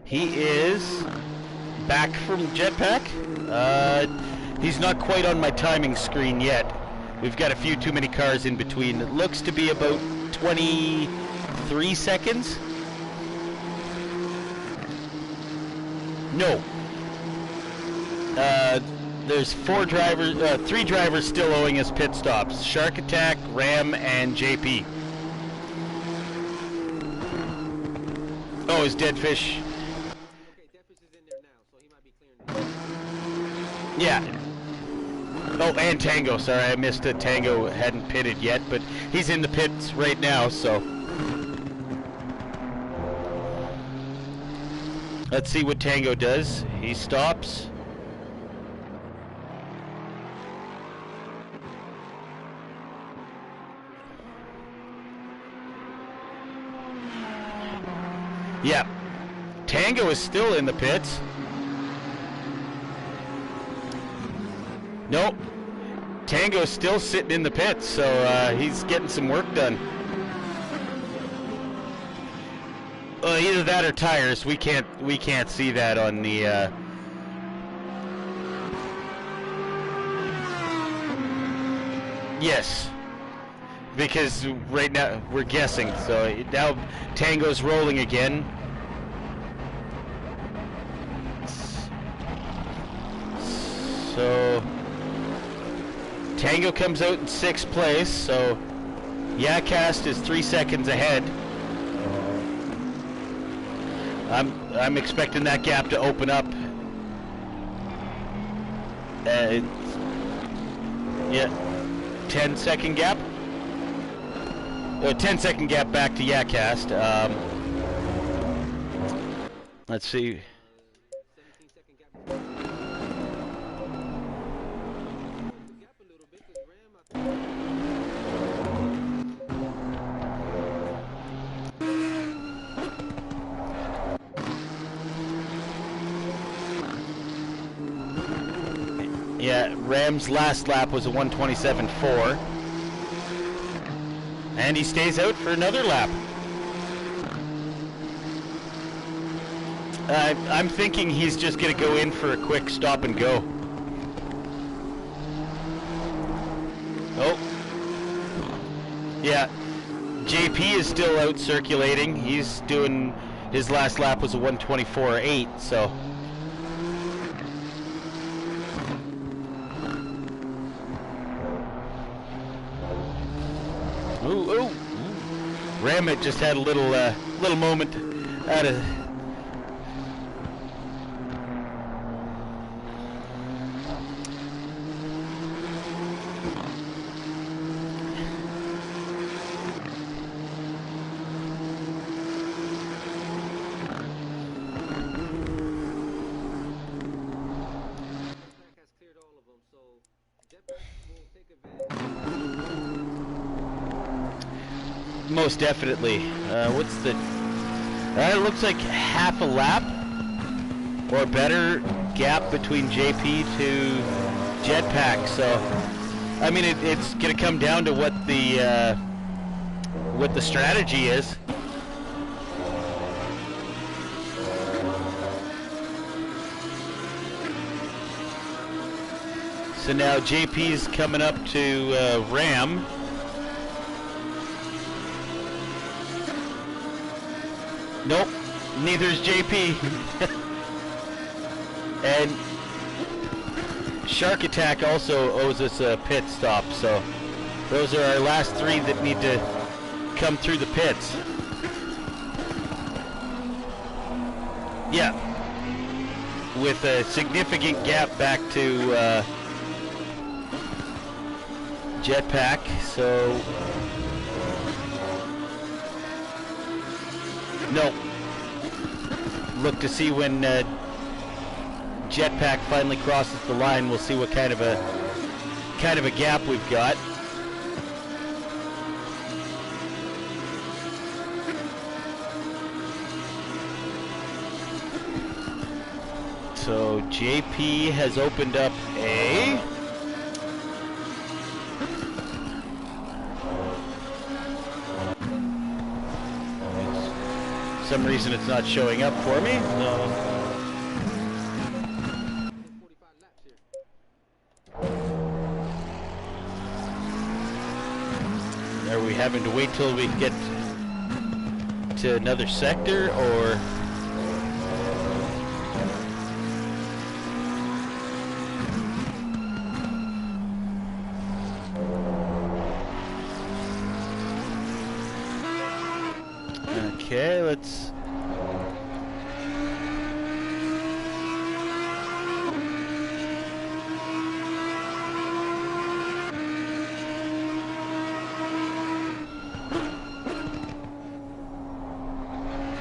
He is back from Jetpack. He's not quite on my timing screen yet. We've got a few too many cars in between. It looks to be about 23 seconds. No. There's three drivers still owing us pit stops. Shark Attack, Ram, and JP. Oh, is Deadfish... Yeah. Oh, and Tango. Sorry, I missed it. Tango hadn't pitted yet, but he's in the pits right now, so. Let's see what Tango does. He stops. Yeah. Tango is still in the pits. Nope. Tango's still sitting in the pits, so he's getting some work done. Either that or tires. We can't see that on the. Yes, because right now we're guessing. So now Tango's rolling again. So. Tango comes out in 6th place, so Yacast is 3 seconds ahead. I'm expecting that gap to open up. Yeah, 10-second gap. 10-second gap back to Yacast. Let's see. 17-second gap. The gap a little bit because Ram, I think. Yeah, Ram's last lap was a 127.4. And he stays out for another lap. I'm thinking he's just going to go in for a quick stop and go. Oh. Yeah. JP is still out circulating. He's doing, his last lap was a 124.8, so. Ooh. Ramit just had a little moment out of. Has cleared all of them, so Jetpack will take advantage. Most definitely. What's the? It looks like half a lap or better gap between JP to Jetpack. So, I mean, it's going to come down to what the strategy is. So now JP's coming up to Ram. Nope, neither's JP. And Shark Attack also owes us a pit stop, so those are our last 3 that need to come through the pits. Yeah, with a significant gap back to Jetpack, so no. Look to see when Jetpack finally crosses the line. We'll see what kind of a gap we've got. So JP has opened up a. For some reason it's not showing up for me. 45 laps here. Are we having to wait till we get to another sector, or? Okay, let's.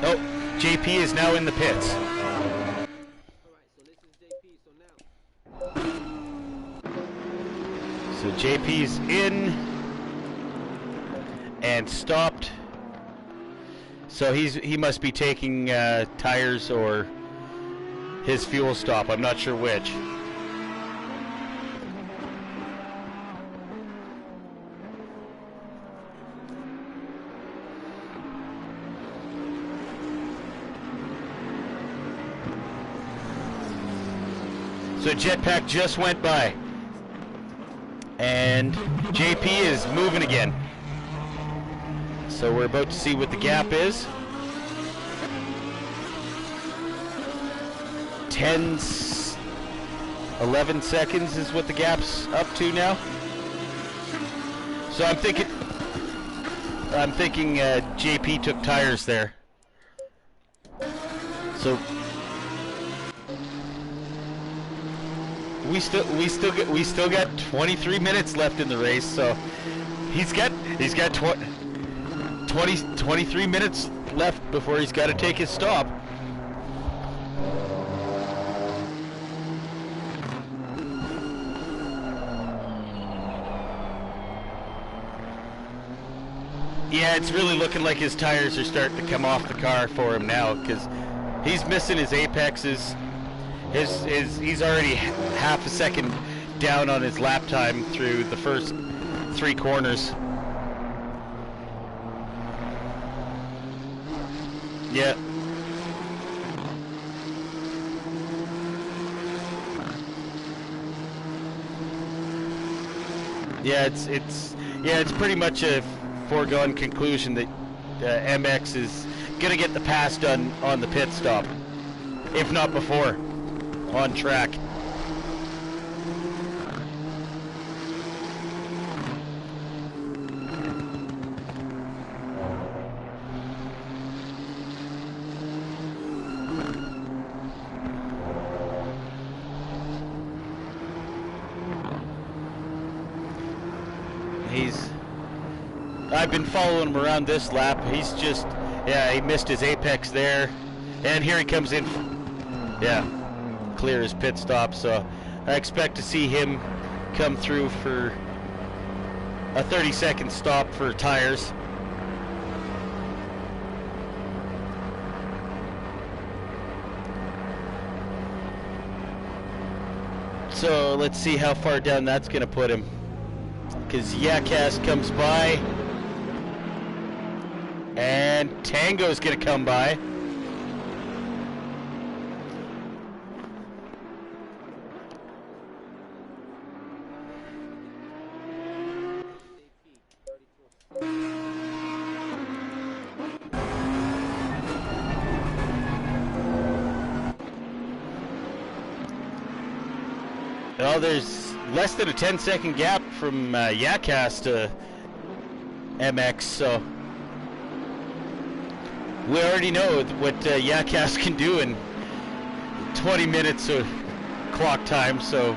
Oh, JP is now in the pits. Alright, so this is JP, so now. So JP's in and stopped. So he must be taking tires or his fuel stop. I'm not sure which. So Jetpack just went by, and JP is moving again. So we're about to see what the gap is. 11 seconds is what the gap's up to now. So I'm thinking JP took tires there. So we still got 23 minutes left in the race. So he's got 23 minutes left before he's got to take his stop. Yeah, it's really looking like his tires are starting to come off the car for him now, because he's missing his apexes. He's already half a second down on his lap time through the first 3 corners. Yeah. Yeah, it's pretty much a foregone conclusion that MX is gonna get the pass done on the pit stop, if not before, on track. I've been following him around this lap. He's just, yeah, he missed his apex there. And here he comes in, yeah, clear his pit stop. So I expect to see him come through for a 30-second stop for tires. So let's see how far down that's going to put him. Because Yakas comes by. And Tango's going to come by. Well, there's less than a 10-second gap from Yakas to MX, so we already know what Yakas can do in 20 minutes of clock time, so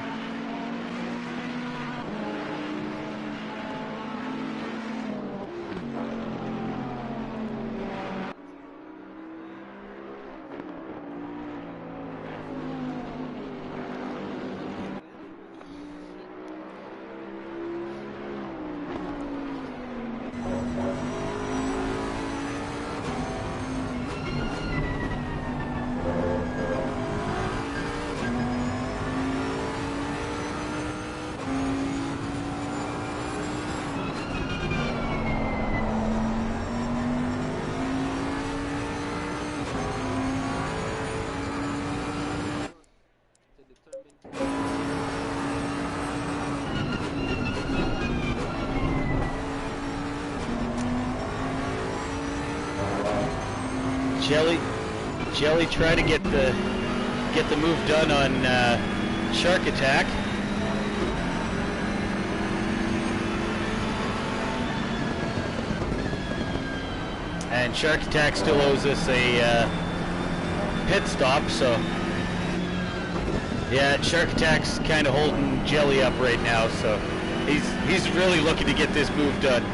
Jelly try to get the move done on Shark Attack. And Shark Attack still owes us a pit stop, so yeah, Shark Attack's kind of holding Jelly up right now, so he's really looking to get this move done.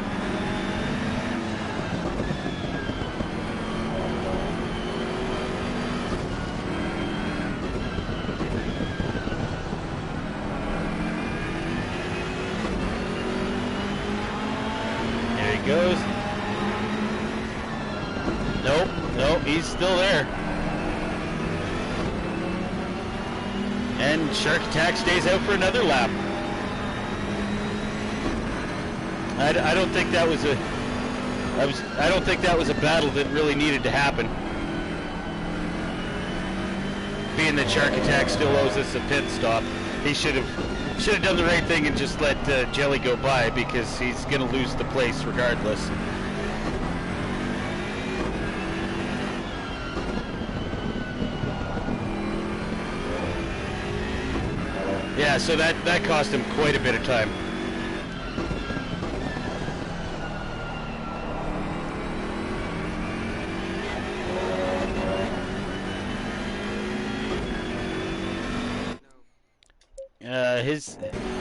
Goes. Nope, he's still there. And Shark Attack stays out for another lap. I don't think that was a battle that really needed to happen. Being that Shark Attack still owes us a pit stop, he should have done the right thing and just let Jelly go by, because he's going to lose the place regardless. Yeah, so that cost him quite a bit of time.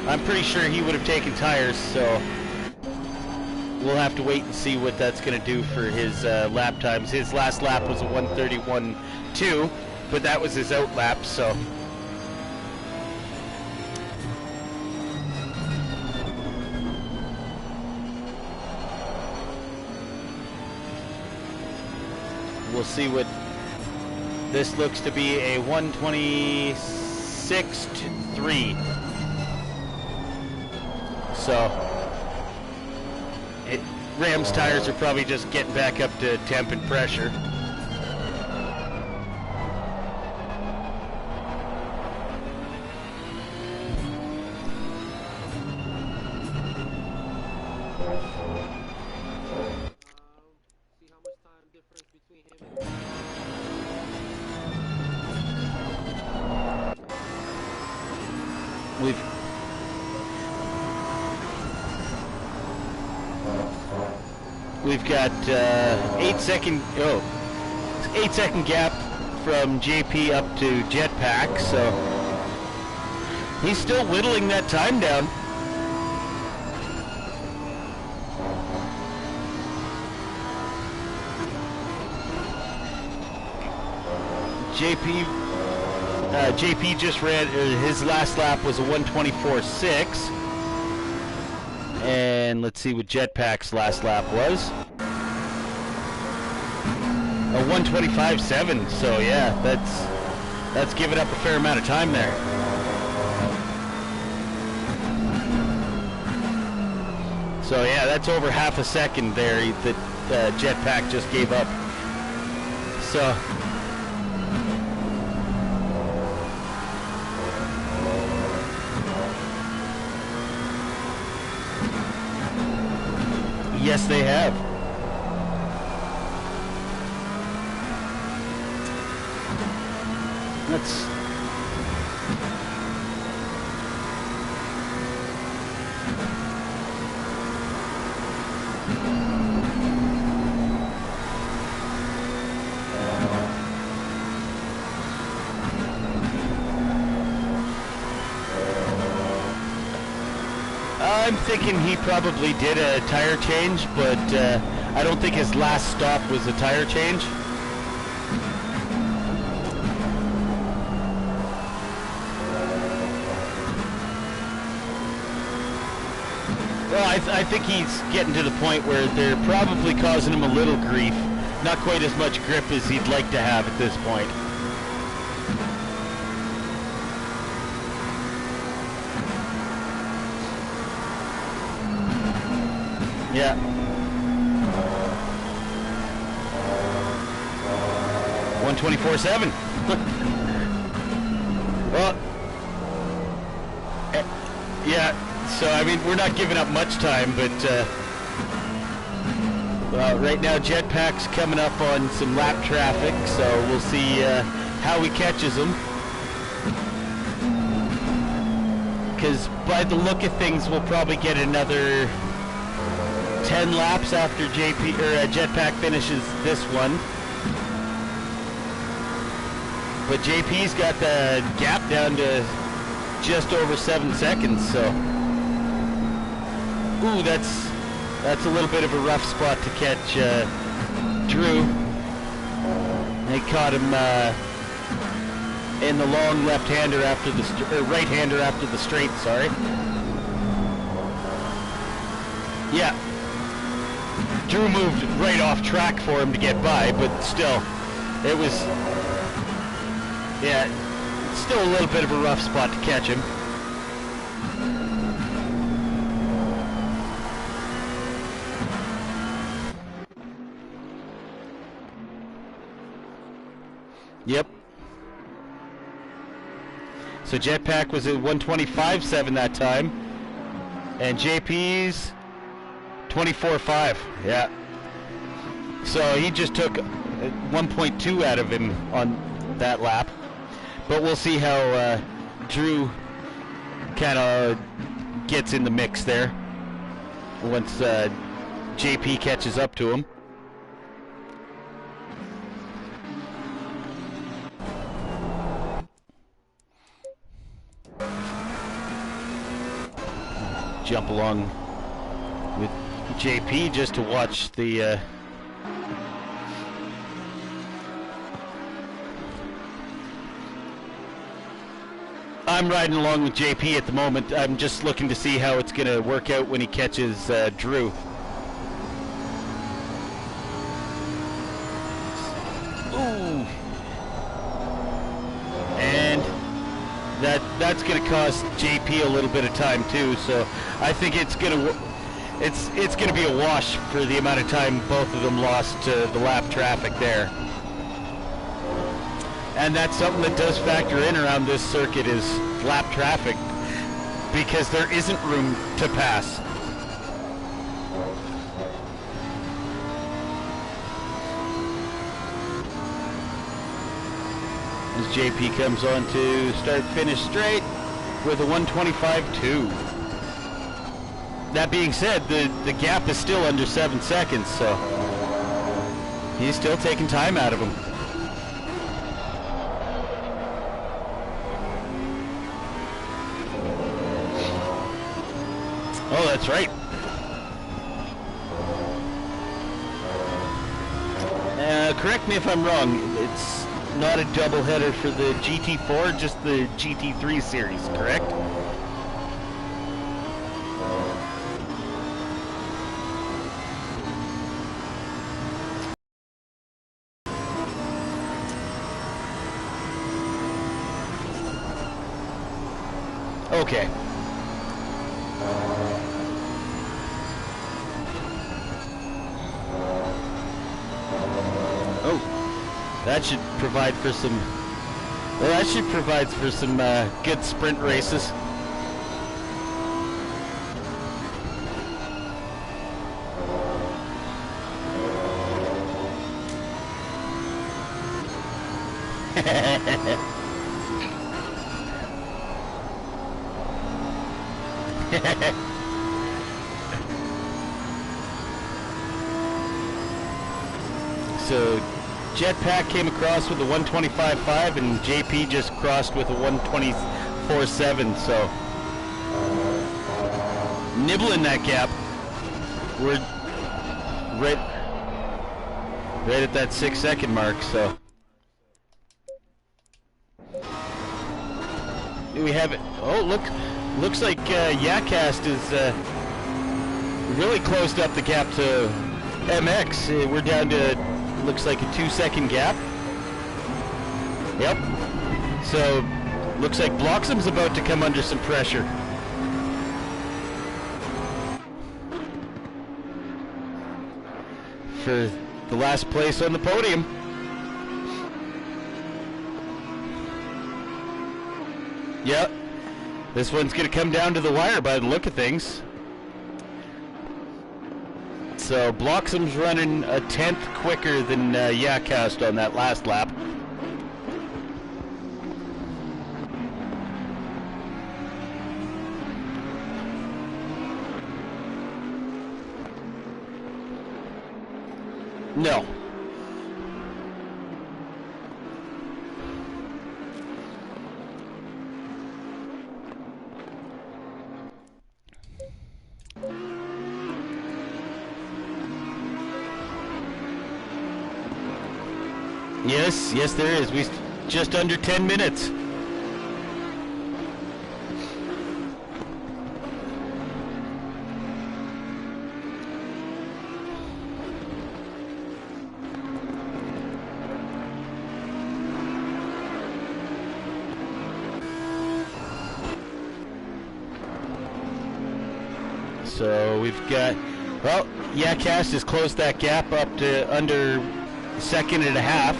I'm pretty sure he would have taken tires, so we'll have to wait and see what that's going to do for his lap times. His last lap was a 1:31.2, but that was his out lap, so. We'll see what this looks to be, a 1:26.3. So Ram's tires are probably just getting back up to temp and pressure. See how much time difference between him and We've got 8 second gap from JP up to Jetpack, so he's still whittling that time down. JP just ran, his last lap was a 1:24.6. And let's see what Jetpack's last lap was. A 1:25.7. So yeah, that's giving up a fair amount of time there. So yeah, that's over half a second there that Jetpack just gave up. So yes, they have. I'm thinking he probably did a tire change, but I don't think his last stop was a tire change. Well, I think he's getting to the point where they're probably causing him a little grief. Not quite as much grip as he'd like to have at this point. Yeah. $124.7. Well, yeah. So I mean, we're not giving up much time, but right now Jetpack's coming up on some lap traffic, so we'll see how he catches them. Because by the look of things, we'll probably get another 10 laps after Jetpack finishes this one. But JP's got the gap down to just over 7 seconds, so. Ooh, that's a little bit of a rough spot to catch Drew. They caught him in the long left-hander after the right-hander after the straight. Sorry. Yeah. Drew moved right off track for him to get by, but still, it was, yeah, still a little bit of a rough spot to catch him. Yep. So Jetpack was at 1:25.7 that time, and JP's 24.5. Yeah. So he just took 1.2 out of him on that lap. But we'll see how Drew kind of gets in the mix there once JP catches up to him. jump along with JP just to watch the I'm riding along with JP at the moment. I'm just looking to see how it's going to work out when he catches Drew. Ooh. And that's going to cost JP a little bit of time too. So I think it's going to be a wash for the amount of time both of them lost to the lap traffic there. And that's something that does factor in around this circuit is lap traffic, because there isn't room to pass. As JP comes on to start finish straight with a 1:25.2. That being said, the gap is still under 7 seconds, so he's still taking time out of him. Oh, that's right. Correct me if I'm wrong, it's not a doubleheader for the GT4, just the GT3 series, correct? Okay. That should provide for some. Well, that should provide for some good sprint races. So Jetpack came across with a 1:25.5 and JP just crossed with a 1:24.7, so nibbling that gap. We're right at that 6 second mark, so we have it. Oh, looks like Yakast is really closed up the gap to MX. We're down to looks like a 2 second gap. Yep. So looks like Bloxham's about to come under some pressure. For the last place on the podium. Yep. This one's going to come down to the wire by the look of things. So Bloxham's running a 10th quicker than Yakast on that last lap. No. Yes, there is. We just under 10 minutes. So we've got, well, Yakast has closed that gap up to under a second and a half.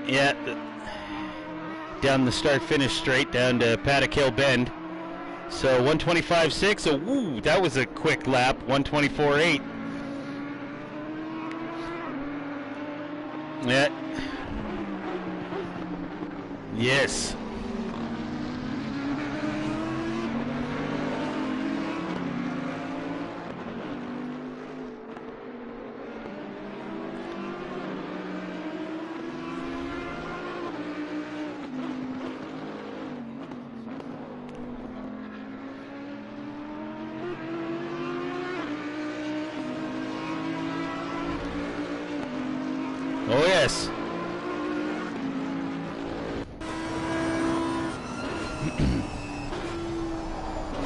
Yeah, down the start-finish straight down to Paddock Hill Bend. So 1:25.6. So woo, that was a quick lap. 1:24.8. Yeah. Yes.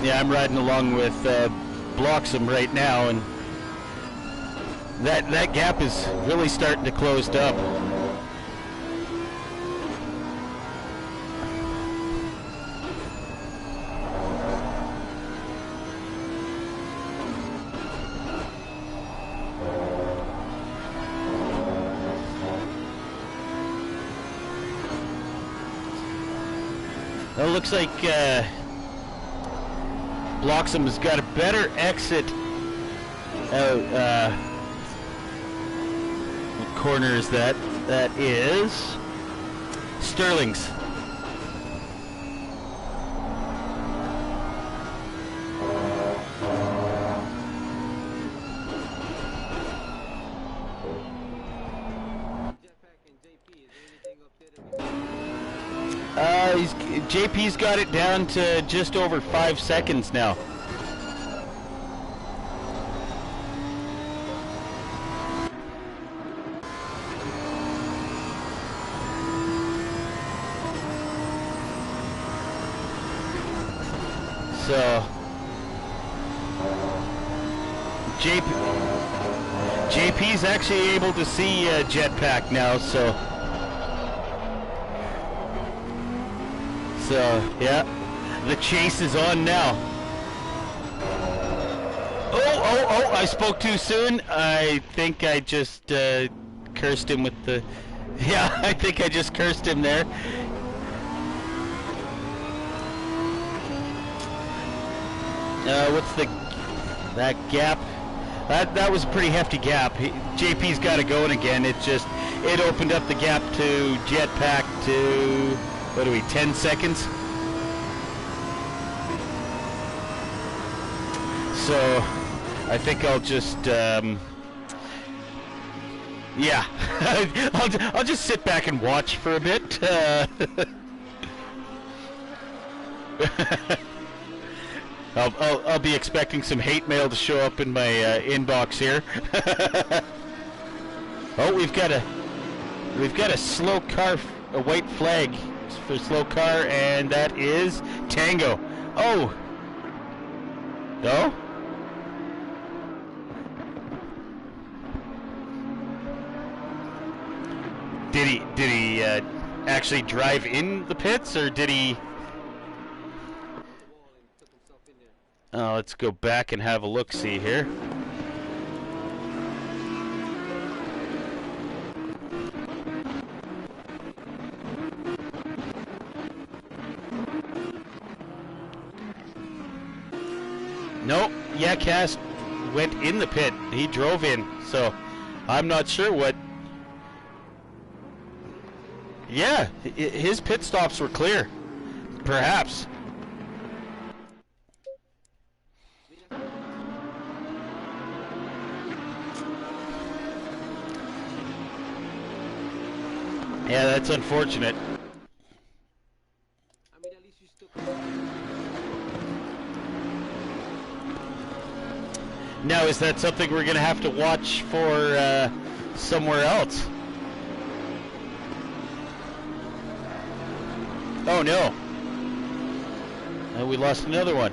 Yeah, I'm riding along with Bloxham right now, and that gap is really starting to close up. It looks like Bloxham has got a better exit out. What corner is that? That is Sterling's. JP's got it down to just over 5 seconds now. So JP's actually able to see Jetpack now, so yeah, the chase is on now. Oh, I spoke too soon. I think I just cursed him with the... Yeah, I think I just cursed him there. What's that gap? That was a pretty hefty gap. JP's got it going again. It opened up the gap to Jetpack to... What are we, 10 seconds? So, I think I'll just, yeah, I'll just sit back and watch for a bit. I'll be expecting some hate mail to show up in my inbox here. Oh, we've got a slow car, a white flag for slow car, and that is Tango. Oh, no. Did he actually drive in the pits, or did he? Oh, let's go back and have a look-see here. Nope, Yakast went in the pit. He drove in, so I'm not sure what... Yeah, his pit stops were clear. Perhaps. Yeah, that's unfortunate. I mean, at least you still... Now, is that something we're going to have to watch for somewhere else? Oh, no. We lost another one.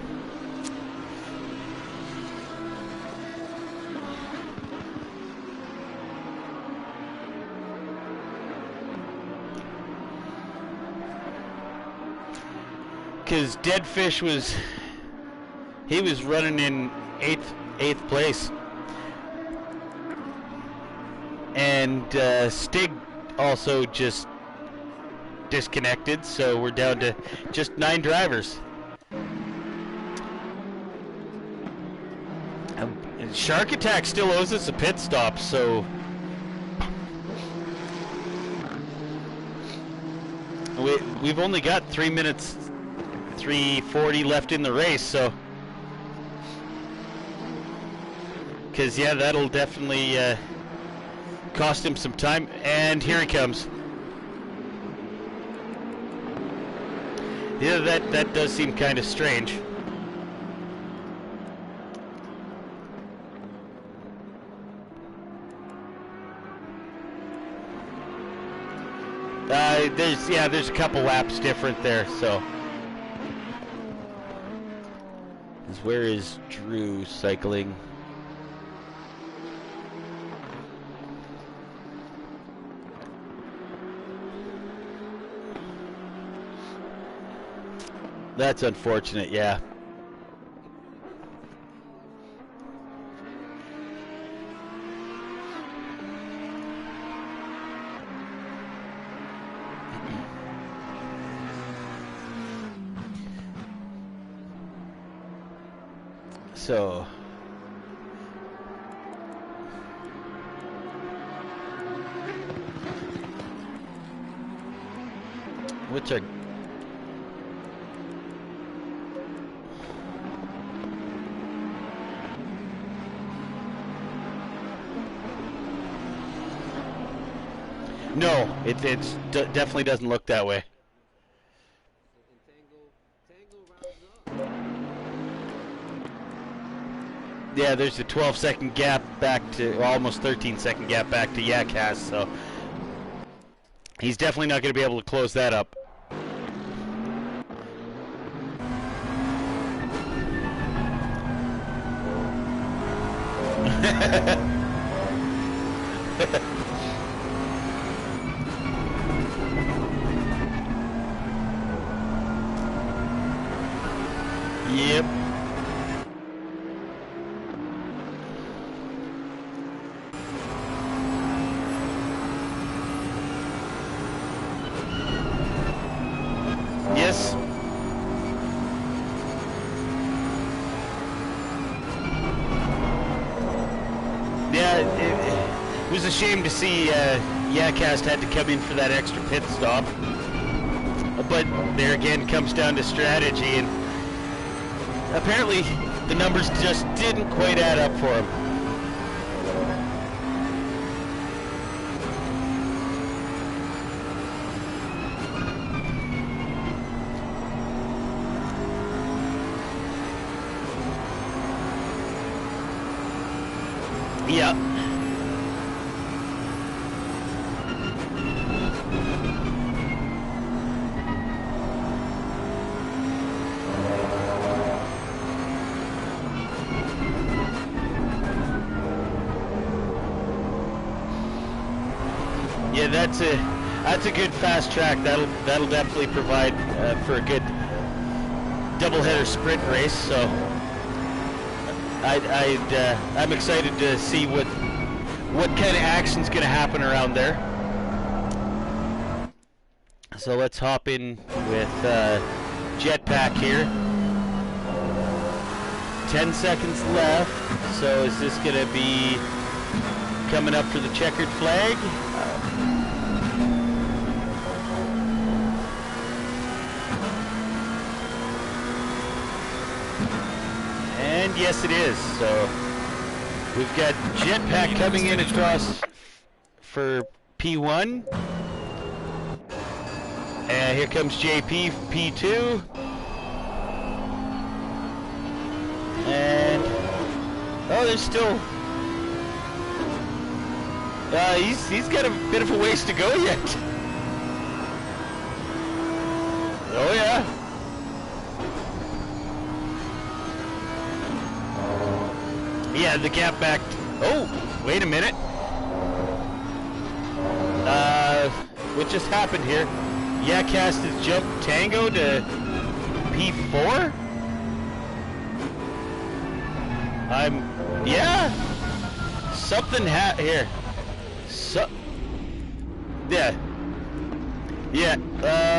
Because Deadfish was running in eighth place, and Stig also just disconnected, so we're down to just 9 drivers. Shark Attack still owes us a pit stop, so we've only got 3 minutes 3:40 left in the race, so because yeah, that'll definitely cost him some time. And here he comes. Yeah, that does seem kind of strange. There's a couple laps different there, so seconds. Where is Drew cycling? That's unfortunate, yeah. So, which are no, it definitely doesn't look that way. Yeah, there's a 12-second gap back to, almost 13-second gap back to Yakas, so he's definitely not going to be able to close that up. Yep. Yes. Yeah, it was a shame to see Yakast had to come in for that extra pit stop. But there again comes down to strategy, and apparently the numbers just didn't quite add up for him. Yeah. Yeah, that's a good fast track. That'll definitely provide for a good doubleheader sprint race. So I'm excited to see what kind of action's going to happen around there. So let's hop in with Jetpack here. 10 seconds left. So is this going to be coming up for the checkered flag? And yes, it is. So we've got Jetpack coming in across for P1. And here comes JP, P2. And oh, there's still he's got a bit of a ways to go yet. Oh yeah. Yeah, the gap back. Oh, wait a minute. What just happened here? Yakast has jumped Tango to P4? Yeah. Something here. Yeah.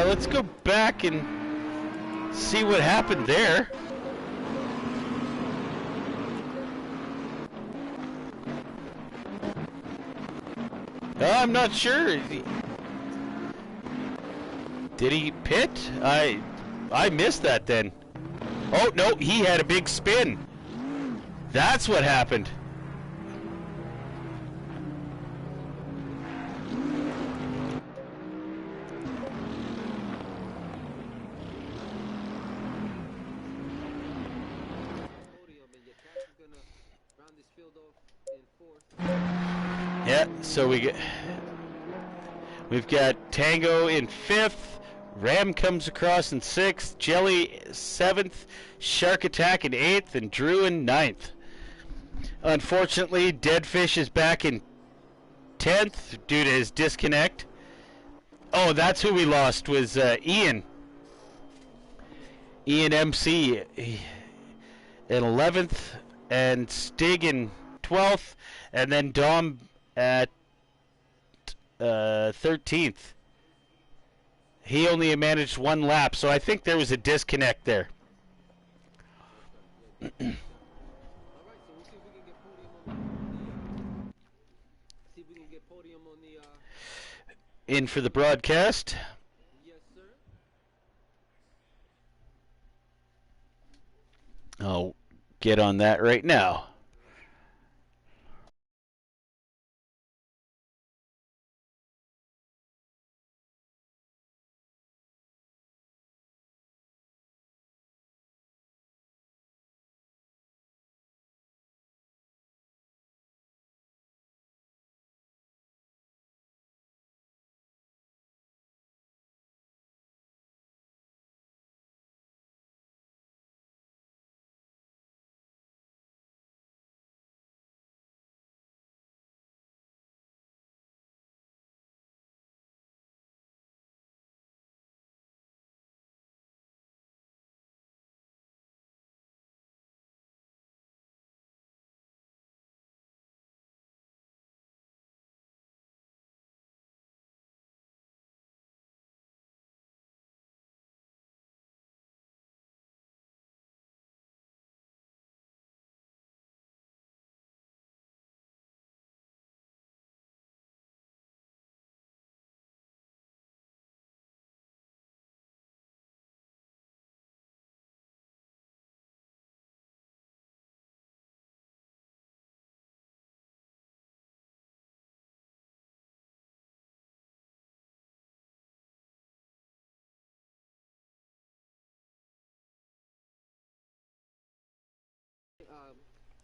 Let's go back and see what happened there. I'm not sure. Did he pit? I missed that then. Oh, no, he had a big spin. That's what happened. Yeah, so we've got Tango in 5th, Ram comes across in 6th, Jelly 7th, Shark Attack in 8th, and Drew in 9th. Unfortunately, Deadfish is back in 10th due to his disconnect. Oh, that's who we lost, was Ian. Ian MC in 11th, and Stig in 12th, and then Dom at 13th. He only managed 1 lap, so I think there was a disconnect there. All right, so we'll see if we can get podium on see if we can get podium on the In for the broadcast. yes, sir. I'll get on that right now.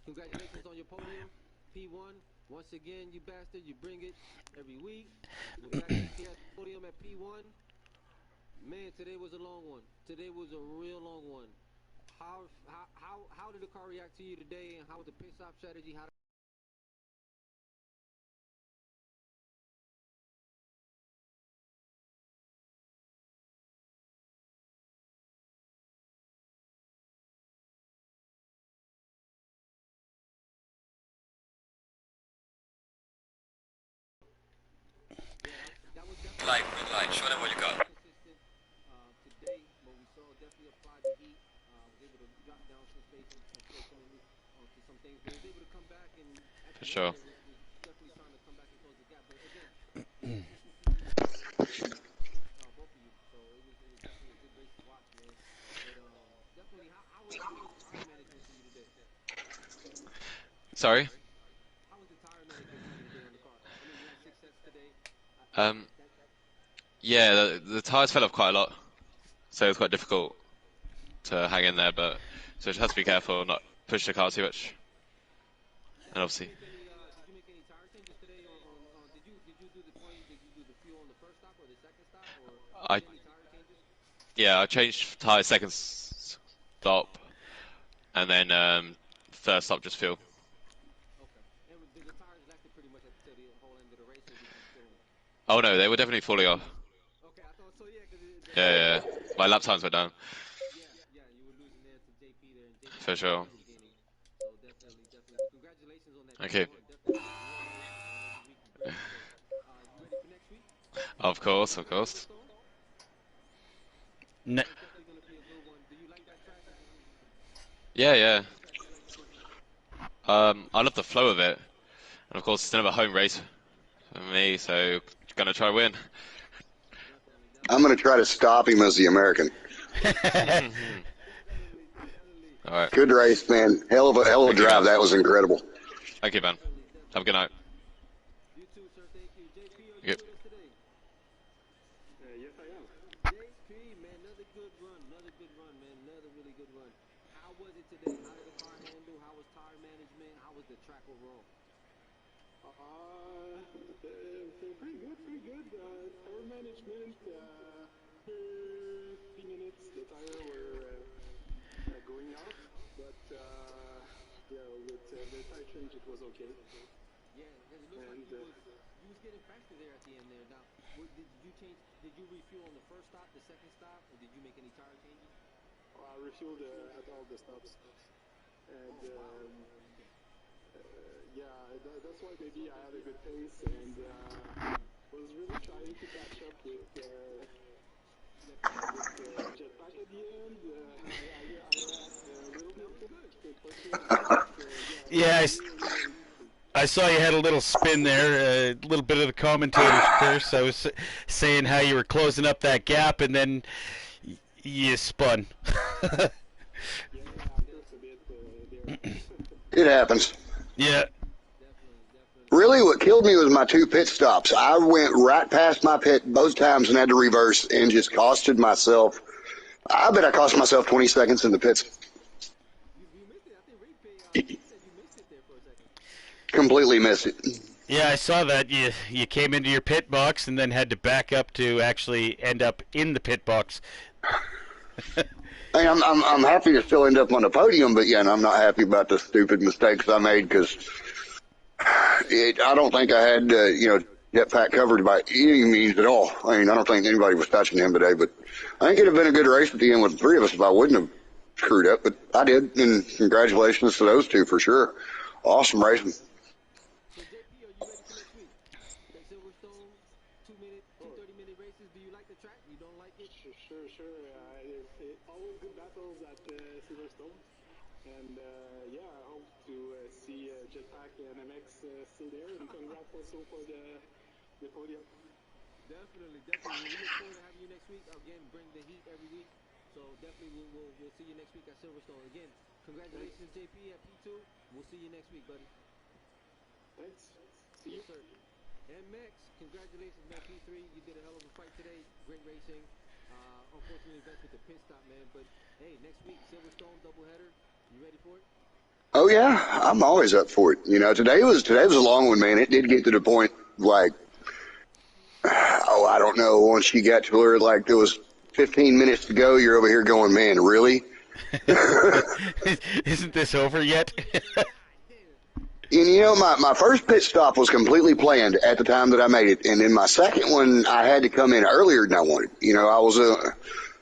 Congratulations on your podium, P1. Once again, you bastard, you bring it every week. We're back here at the podium at P1. Man, today was a long one. Today was a real long one. How did the car react to you today, and how was the pit stop strategy? How that was definitely Green light, show them what you got. consistent today, but we saw definitely applied the heat. Was able to drop down some space, unfortunately, to some things, but was able to come back and at For the sure. end there was definitely trying to come back and close the gap. But again, both of you, so it was definitely a good race to watch, man. But definitely, how was tire management for you today? Sorry. How was the tire management for you today on the car? I mean, you had 6 sets today. Um, yeah, the tires fell off quite a lot, so it was quite difficult to hang in there. But so just have to be careful, not push the car too much. And obviously, Did you make any tire changes today? Did you do the 20? Did you do the fuel on the first stop or the second stop, or I any tire changes? I changed tires second stop, and then first stop just fuel. Okay. And did the tires lasted pretty much until the whole end of the race, or did you still? Oh no, they were definitely falling off. Okay, I thought so. Yeah, because Yeah, my lap times went down yeah, you were losing there to JP there, and JP for sure. was gaining. So definitely. But congratulations on that. Thank you. Definitely one race, every week you bring it. So, you ready for next week? Of course, of course. N- It's definitely going to be a good one. Do you like that track? Yeah. Track you like the most? I love the flow of it, and of course it's another home race for me, so gonna try win. I'm going to try to stop him as the American. All right. Good race, man. Hell of a drive. That was incredible. Thank you, man. Have a good night. You too, sir. Thank you. JP, are you Yep. with us today? Yes, I am. JP, man, another good run. Another good run, man. Another really good run. How was it today? How did the car handle? How was tire management? How was the track overall? Pretty good. Tire management. tire change, it was okay. Yeah, because it looks And, like you was getting faster there at the end there. Now, did you change? Did you refuel on the first stop, the second stop, or did you make any tire changes? I refueled at all the stops. And yeah, that's why maybe I had a good pace and was really trying to catch up with Jetpack at the end. I had a little bit good. Yeah, I saw you had a little spin there, a little bit of the commentator's curse. I was saying how you were closing up that gap, and then you spun. It happens. Yeah. Really, what killed me was my 2 pit stops. I went right past my pit both times and had to reverse and just costed myself. I bet I cost myself 20 seconds in the pits. You missed it. I think Ray said you missed it there for a second. Completely missed it. Yeah, I saw that. You came into your pit box and then had to back up to actually end up in the pit box. Hey, I'm happy to still end up on the podium, but yeah, and I'm not happy about the stupid mistakes I made because I don't think I had Jetpack covered by any means at all. I mean, I don't think anybody was touching him today, but I think it'd have been a good race at the end with the 3 of us if I wouldn't have screwed up. But I did, and congratulations to those 2 for sure. Awesome racing. So JP, are you ready for next week? The Silverstone, 2-minute, 30-minute races. Do you like the track? You don't like it? Sure. Always good battles at Silverstone. And yeah, I hope to see Jetpack and MX still there. And congrats also for the podium. Definitely. We look forward to having you next week. Again, bring the heat every week. So definitely we'll see you next week at Silverstone. Again, congratulations, JP, at P2. We'll see you next week, buddy. Thanks. See you. Yes, sir. And Max, congratulations, man. P3, you did a hell of a fight today. Great racing. Unfortunately, that's with the pit stop, man. But hey, next week, Silverstone doubleheader. You ready for it? Oh yeah, I'm always up for it. Today was a long one, man. It did get to the point like, I don't know. Once you got to where like there was 15 minutes to go, you're over here going, man, really? Isn't this over yet? And my first pit stop was completely planned at the time that I made it, and then my second one I had to come in earlier than I wanted. I was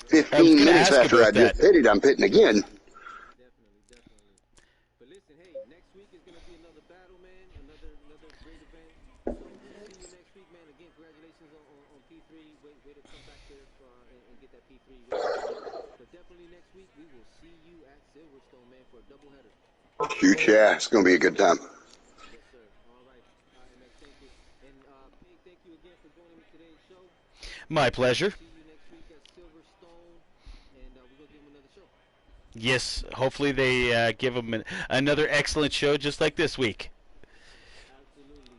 15 minutes after I just pitted. I'm pitting again. Definitely. But listen, hey, next week is going to be another battle, man. Another great event. So we'll see you next week, man. Again, congratulations on P3. Way to come back there and get that P3 race. But definitely next week we will see you at Silverstone, man, for a doubleheader. Shoot, yeah, it's going to be a good time. Yes, sir. All right, MX, thank you. And Pig, thank you again for joining me today's show. My pleasure. See you next week at Silverstone, and we're going to give them another show. Yes, hopefully they give them another excellent show just like this week. Absolutely.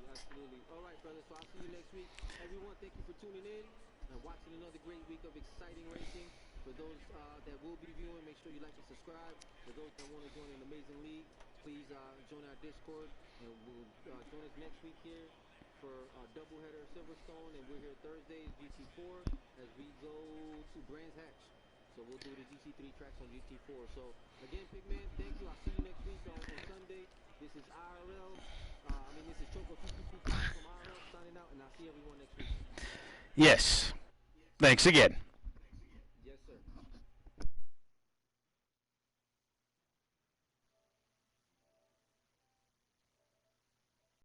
All right, brothers, so I'll see you next week. Everyone, thank you for tuning in and watching another great week of exciting racing. For those that will be viewing, make sure you like and subscribe. For those that want to join an amazing league, please join our Discord, and we'll join us next week here for our doubleheader at Silverstone, and we're here Thursdays, GT4, as we go to Brandshatch. So we'll do the GT3 tracks on GT4. So again, Pigman, thank you. I'll see you next week on Sunday. This is IRL. This is Choco 222 from IRL signing out, and I'll see everyone next week. Yes. Thanks again.